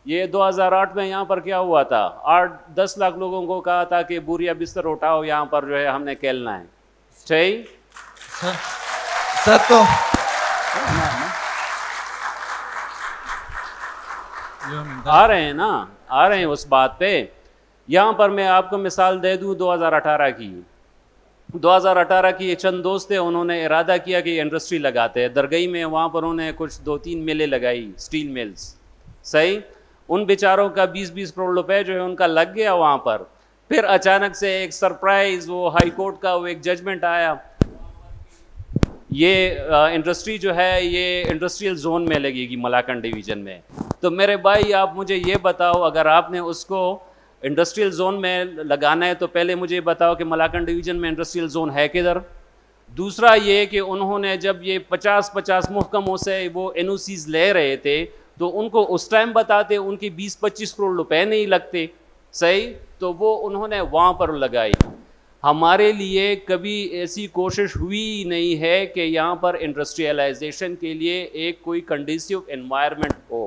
ये 2008 में यहाँ पर क्या हुआ था, 8-10 लाख लोगों को कहा था कि बोरिया बिस्तर उठाओ, यहाँ पर जो है हमने खेलना है। सही सर, तो आ रहे हैं ना, आ रहे हैं उस बात पे। यहाँ पर मैं आपको मिसाल दे दूँ 2018 की। 2018 की चंद दोस्त थे, उन्होंने इरादा किया कि इंडस्ट्री लगाते हैं दरगई में। वहाँ पर उन्होंने कुछ 2-3 मिलें लगाई, स्टील मिल्स। सही, उन बेचारों का 20-20 करोड़ रुपए जो है उनका लग गया वहाँ पर। फिर अचानक से एक सरप्राइज, वो हाई कोर्ट का वो एक जजमेंट आया, ये इंडस्ट्री जो है ये इंडस्ट्रियल जोन में लगेगी मलाकन डिवीज़न में। तो मेरे भाई आप मुझे ये बताओ, अगर आपने उसको इंडस्ट्रियल जोन में लगाना है तो पहले मुझे बताओ कि मलाकन डिवीज़न में इंडस्ट्रियल जोन है किधर। दूसरा ये कि उन्होंने जब ये 50-50 महकमों से वो NOCs ले रहे थे तो उनको उस टाइम बताते, उनके 20-25 करोड़ रुपए नहीं लगते। सही, तो वो उन्होंने वहाँ पर लगाई। हमारे लिए कभी ऐसी कोशिश हुई नहीं है कि यहाँ पर इंडस्ट्रियलाइजेशन के लिए एक कोई कंडीसिव एनवायरनमेंट हो।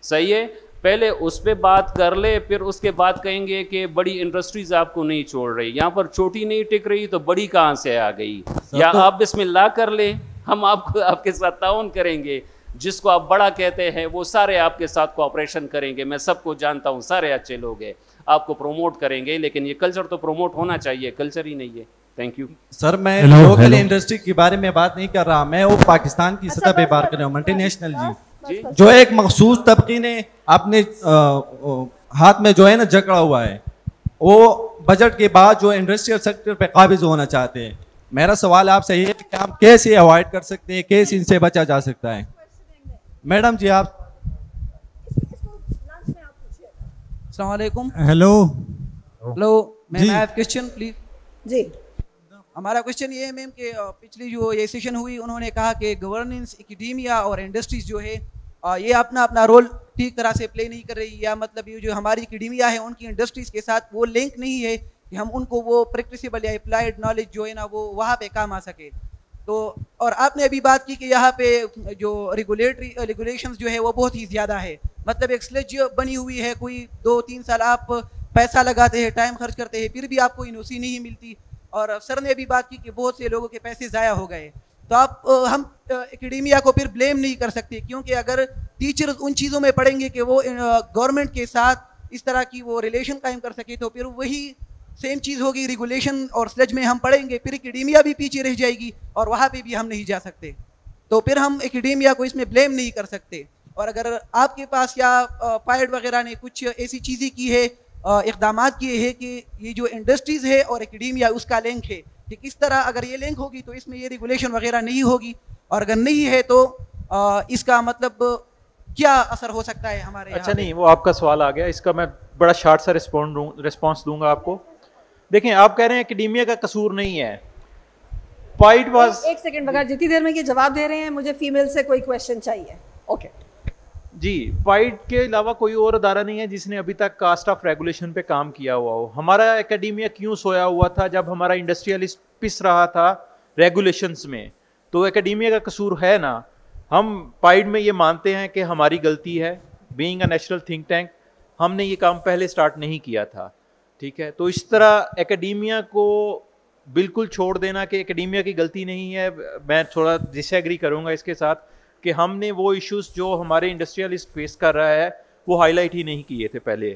सही है, पहले उस पर बात कर ले, फिर उसके बाद कहेंगे कि बड़ी इंडस्ट्रीज आपको नहीं छोड़ रही, यहाँ पर छोटी नहीं टिक रही तो बड़ी कहाँ से आ गई। या आप बिस्मिल्लाह कर ले, हम आपको आपके साथ ताउन करेंगे। जिसको आप बड़ा कहते हैं वो सारे आपके साथ कोऑपरेशन करेंगे। मैं सबको जानता हूँ, सारे अच्छे लोग हैं, आपको प्रमोट करेंगे। लेकिन ये कल्चर तो प्रमोट होना चाहिए, कल्चर ही नहीं है। Thank you sir. मैं लोकल इंडस्ट्री के बारे में बात नहीं कर रहा, मैं वो पाकिस्तान की सतह पे बात कर रहा हूँ, मल्टीनेशनल जी, जो एक मखसूस तबके ने अपने हाथ में जो है ना जकड़ा हुआ है, वो बजट के बाद जो इंडस्ट्रियल सेक्टर पे काबिज होना चाहते हैं। मेरा सवाल आपसे ये है कि हम कैसे अवॉइड कर सकते हैं, कैसे इनसे बचा जा सकता है। मैडम जी आप। अस्सलाम वालेकुम। Hello hello ma'am, I have question please. जी, हमारा क्वेश्चन ये है मैम कि पिछली जो ये सेशन हुई उन्होंने कहा कि गवर्नेंस, एकेडेमिया और इंडस्ट्रीज जो है ये अपना अपना रोल ठीक तरह से प्ले नहीं कर रही, या मतलब ये जो हमारी एकेडेमिया है उनकी इंडस्ट्रीज के साथ वो लिंक नहीं है कि हम उनको वो प्रैक्टिसेबल या अप्लाइड नॉलेज जो है ना वो वहाँ पे काम आ सके। तो और आपने अभी बात की कि यहाँ पे जो रेगुलेशंस जो है वो बहुत ही ज़्यादा है, मतलब एक स्लेज बनी हुई है, कोई 2-3 साल आप पैसा लगाते हैं, टाइम खर्च करते हैं, फिर भी आपको NOC नहीं मिलती। और सर ने भी बात की कि बहुत से लोगों के पैसे ज़ाया हो गए। तो आप हम एकेडेमिया को फिर ब्लेम नहीं कर सकते, क्योंकि अगर टीचर्स उन चीज़ों में पढ़ेंगे कि वो गवर्नमेंट के साथ इस तरह की वो रिलेशन कायम कर सके, तो फिर वही सेम चीज़ होगी, रेगुलेशन और स्लेज में हम पढ़ेंगे, फिर एकेडेमिया भी पीछे रह जाएगी और वहाँ पे भी हम नहीं जा सकते। तो फिर हम एकेडेमिया को इसमें ब्लेम नहीं कर सकते। और अगर आपके पास या पायड वगैरह ने कुछ ऐसी चीज़ें की है, इक़दाम किए हैं कि ये जो इंडस्ट्रीज़ है और एकेडेमिया उसका लिंक है, कि किस तरह अगर ये लिंक होगी तो इसमें ये रेगुलेशन वगैरह नहीं होगी, और अगर नहीं है तो इसका मतलब क्या असर हो सकता है हमारे। अच्छा, नहीं, वो आपका सवाल आ गया, इसका मैं बड़ा शार्ट सा रिस्पॉन्स दूंगा आपको। देखें, आप कह रहे हैं एकेडेमिया का कसूर नहीं है। पॉइंट वाज, एक सेकंड, बगैर जितनी देर में ये जवाब दे रहे हैं मुझे फीमेल से कोई क्वेश्चन चाहिए। ओके जी, पॉइंट के अलावा कोई और अदारा नहीं है जिसने अभी तक कास्ट ऑफ रेगुलेशन पे काम किया हुआ हो। हमारा एकेडेमिया क्यों सोया हुआ था जब हमारा इंडस्ट्रियलिस्ट पिस रहा था रेगुलेशंस में? तो एकेडेमिया का कसूर है ना। हम पॉइंट में ये मानते हैं कि हमारी गलती है, being a national think tank हमने ये काम पहले स्टार्ट नहीं किया था। ठीक है, तो इस तरह एकेडेमिया को बिल्कुल छोड़ देना कि एकेडेमिया की गलती नहीं है, मैं थोड़ा डिसएग्री करूंगा इसके साथ, कि हमने वो इश्यूज जो हमारे इंडस्ट्रियलिस्ट फेस कर रहा है वो हाईलाइट ही नहीं किए थे पहले।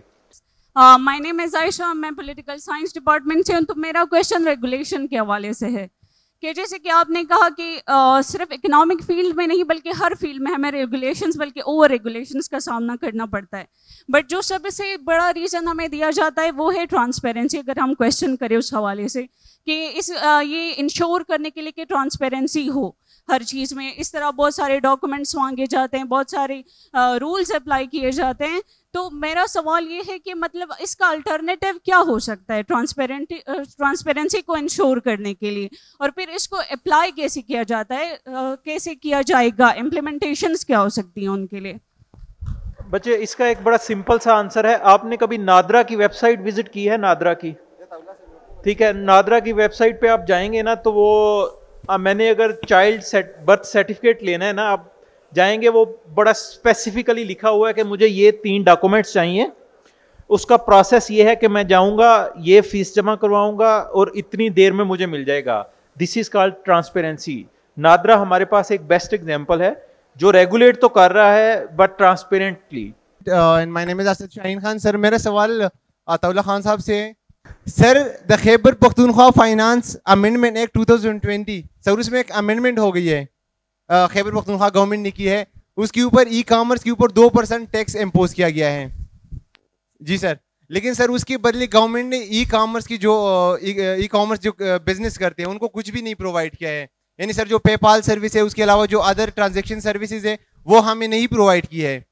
माय नेम इज आयशा, मैं पॉलिटिकल साइंस डिपार्टमेंट से हूँ। तो मेरा क्वेश्चन रेगुलेशन के हवाले से है कि जैसे कि आपने कहा कि सिर्फ इकोनॉमिक फील्ड में नहीं बल्कि हर फील्ड में हमें रेगुलेशंस बल्कि ओवर रेगुलेशंस का सामना करना पड़ता है। बट जो सबसे बड़ा रीज़न हमें दिया जाता है वो है ट्रांसपेरेंसी। अगर हम क्वेश्चन करें उस हवाले से कि ये इंश्योर करने के लिए कि ट्रांसपेरेंसी हो हर चीज़ में, इस तरह बहुत सारे डॉक्यूमेंट्स मांगे जाते हैं, बहुत सारे रूल्स अप्लाई किए जाते हैं। तो मेरा सवाल ये है कि मतलब इसका अल्टरनेटिव क्या हो सकता है ट्रांसपेरेंसी को इंश्योर करने के लिए, और फिर इसको अप्लाई कैसे किया जाता है, कैसे किया जाएगा, इम्प्लीमेंटेशंस क्या हो सकती हैं उनके लिए? बच्चे, इसका एक बड़ा सिंपल सा आंसर है। आपने कभी नादरा की वेबसाइट विजिट की है? नादरा की, ठीक है, नादरा की वेबसाइट पे आप जाएंगे ना तो वो मैंने अगर चाइल्ड बर्थ सर्टिफिकेट लेना है ना, आप जाएंगे, वो बड़ा स्पेसिफिकली लिखा हुआ है कि मुझे ये 3 डॉक्यूमेंट्स चाहिए। उसका प्रोसेस ये है कि मैं जाऊंगा, ये फीस जमा करवाऊंगा और इतनी देर में मुझे मिल जाएगा। This is called transparency. NADRA हमारे पास एक बेस्ट एग्जांपल है जो रेगुलेट तो कर रहा है but transparently. My name is Asad Shaheen Khan. Sir, मेरा सवाल अताउल्ला खान साहब से, sir the Khyber Pakhtunkhwa finance amendment act 2020 sir उसमें एक अमेंडमेंट हो गई है, खैबर पख्तूनख्वा गवर्नमेंट ने की है, उसके ऊपर ई कॉमर्स के ऊपर 2% टैक्स इम्पोज किया गया है जी सर। लेकिन सर उसके बदले गवर्नमेंट ने ई कॉमर्स की जो बिजनेस करते हैं उनको कुछ भी नहीं प्रोवाइड किया है, यानी सर जो पेपाल सर्विस है उसके अलावा जो अदर ट्रांजेक्शन सर्विसेज है वो हमें नहीं प्रोवाइड की है।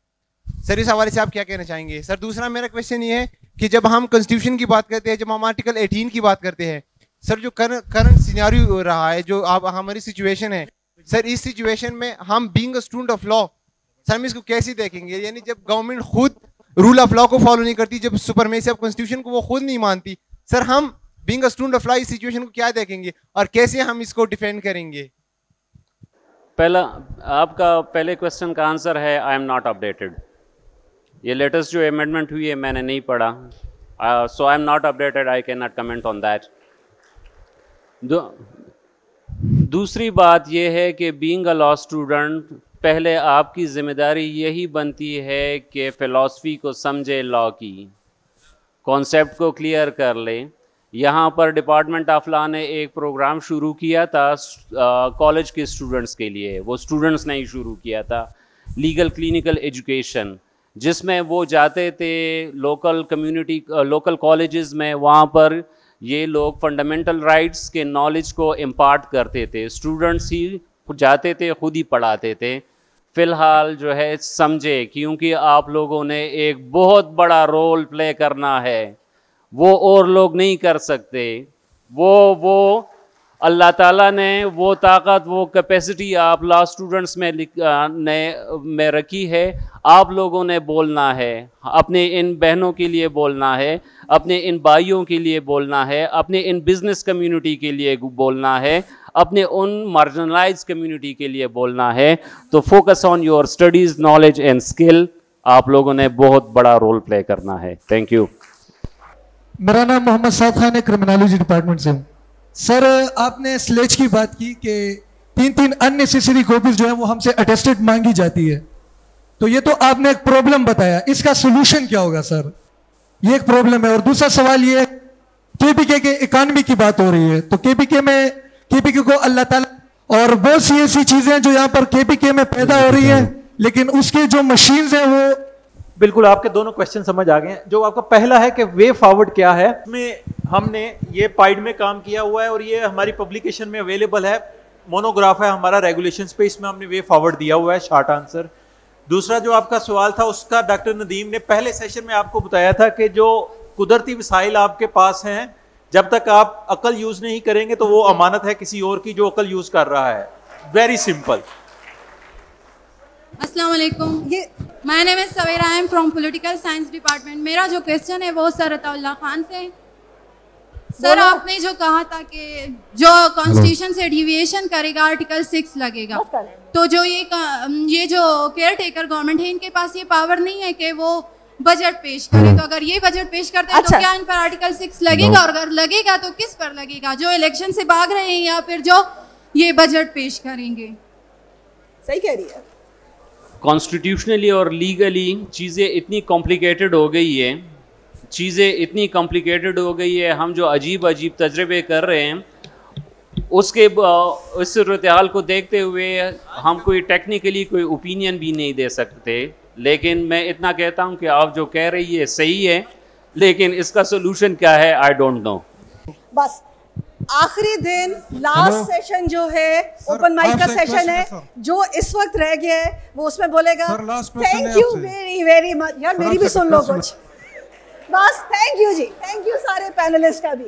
सर इस हवाले से आप क्या कहना चाहेंगे? सर दूसरा मेरा क्वेश्चन ये है कि जब हम कॉन्स्टिट्यूशन की बात करते हैं, जब हम आर्टिकल 18 की बात करते हैं, सर जो करंट सिनेरियो रहा है, जो आप हमारी सिचुएशन है, सर इस सिचुएशन में हम being a student of law sir हम इसको कैसे देखेंगे? यानी जब गवर्नमेंट खुद रूल ऑफ लॉ को फॉलो नहीं करती, जब सुपरमेसी ऑफ कॉन्स्टिट्यूशन को वो खुद नहीं मानती, सर हम being a student of law इस सिचुएशन को क्या देखेंगे और कैसे हम इसको डिफेंड करेंगे? पहला आपका पहले क्वेश्चन का आंसर है आई एम नॉट अपडेटेड। ये लेटेस्ट जो अमेंडमेंट हुई है मैंने नहीं पढ़ा, so I am not updated, I can not comment on that. दूसरी बात यह है कि बीइंग अ लॉ स्टूडेंट पहले आपकी ज़िम्मेदारी यही बनती है कि फ़िलासफ़ी को समझे, लॉ की कॉन्सेप्ट को क्लियर कर ले। यहाँ पर डिपार्टमेंट ऑफ लॉ ने एक प्रोग्राम शुरू किया था कॉलेज के स्टूडेंट्स के लिए, वो स्टूडेंट्स ने ही शुरू किया था, लीगल क्लिनिकल एजुकेशन, जिसमें वो जाते थे लोकल कम्युनिटी लोकल कॉलेजेस में, वहाँ पर ये लोग फंडामेंटल राइट्स के नॉलेज को इम्पार्ट करते थे, स्टूडेंट्स ही जाते थे, खुद ही पढ़ाते थे। फ़िलहाल जो है समझे, क्योंकि आप लोगों ने एक बहुत बड़ा रोल प्ले करना है, वो और लोग नहीं कर सकते। वो अल्लाह ताला ने वो ताकत, वो कैपेसिटी आप लॉ स्टूडेंट्स में रखी है। आप लोगों ने बोलना है, अपने इन बहनों के लिए बोलना है, अपने इन भाइयों के लिए बोलना है, अपने इन बिज़नेस कम्युनिटी के लिए बोलना है, अपने उन मार्जिनलाइज्ड कम्युनिटी के लिए बोलना है। तो focus on your studies, knowledge and skill. आप लोगों ने बहुत बड़ा रोल प्ले करना है। Thank you. मेरा नाम मोहम्मद साद खान है, क्रिमिनोलॉजी डिपार्टमेंट से हूँ। सर आपने स्लेज की बात की कि 3 अननेसेसरी कॉपीज जो है वो हमसे अटेस्टेड मांगी जाती है, तो ये तो आपने एक प्रॉब्लम बताया, इसका सोल्यूशन क्या होगा सर? ये एक प्रॉब्लम है। और दूसरा सवाल ये, केपीके के इकानमी की बात हो रही है, तो केपीके को अल्लाह ताला और बहुत सी ऐसी चीजें जो यहाँ पर केपीके में पैदा हो रही है, लेकिन उसके जो मशीन्स हैं वो बिल्कुल आपके दोनों क्वेश्चन समझ आ गए हैं। जो आपका पहला है कि वे फॉरवर्ड क्या है, उसमें हमने ये पाइड में काम किया हुआ है और ये हमारी पब्लिकेशन में अवेलेबल है, मोनोग्राफ है हमारा रेगुलेशंस पे, इसमें हमने वे फॉरवर्ड दिया हुआ है, शॉर्ट आंसर। दूसरा जो आपका सवाल था उसका डॉक्टर नदीम ने पहले सेशन में आपको बताया था कि जो कुदरती वसाइल आपके पास हैं, जब तक आप अकल यूज नहीं करेंगे तो वो अमानत है किसी और की जो अकल यूज कर रहा है। Very simple. अस्सलाम वालेकुम, my name is Savera, I am from political science department. मेरा जो क्वेश्चन है वो सर अताउल्लाह खान से। सर आपने जो कहा था कि जो कॉन्स्टिट्यूशन से डिविएशन करेगा आर्टिकल 6 लगेगा, तो जो ये जो केयर टेकर गवर्नमेंट है, इनके पास ये पावर नहीं है कि वो बजट पेश करे। तो अगर ये बजट पेश करते हैं तो क्या इन पर आर्टिकल 6 लगेगा? और अगर लगेगा तो किस पर लगेगा? जो इलेक्शन से भाग रहे हैं या फिर जो ये बजट पेश करेंगे? सही कह रही है। कॉन्स्टिट्यूशनली और लीगली चीज़ें इतनी कॉम्प्लिकेटेड हो गई है, हम जो अजीब अजीब तजर्बे कर रहे हैं उसके उस सूरत हाल को देखते हुए हम कोई टेक्निकली कोई ओपिनियन भी नहीं दे सकते। लेकिन मैं इतना कहता हूं कि आप जो कह रही है सही है, लेकिन इसका सोल्यूशन क्या है आई डोंट नो। बस आखिरी दिन लास्ट सेशन जो है ओपन माइक का सेशन है, जो इस वक्त रह गया है वो उसमें बोलेगा। Thank you very very much. यार मेरी भी सुन लो कुछ बस। Thank you ji, thank you सारे पैनलिस्ट का भी।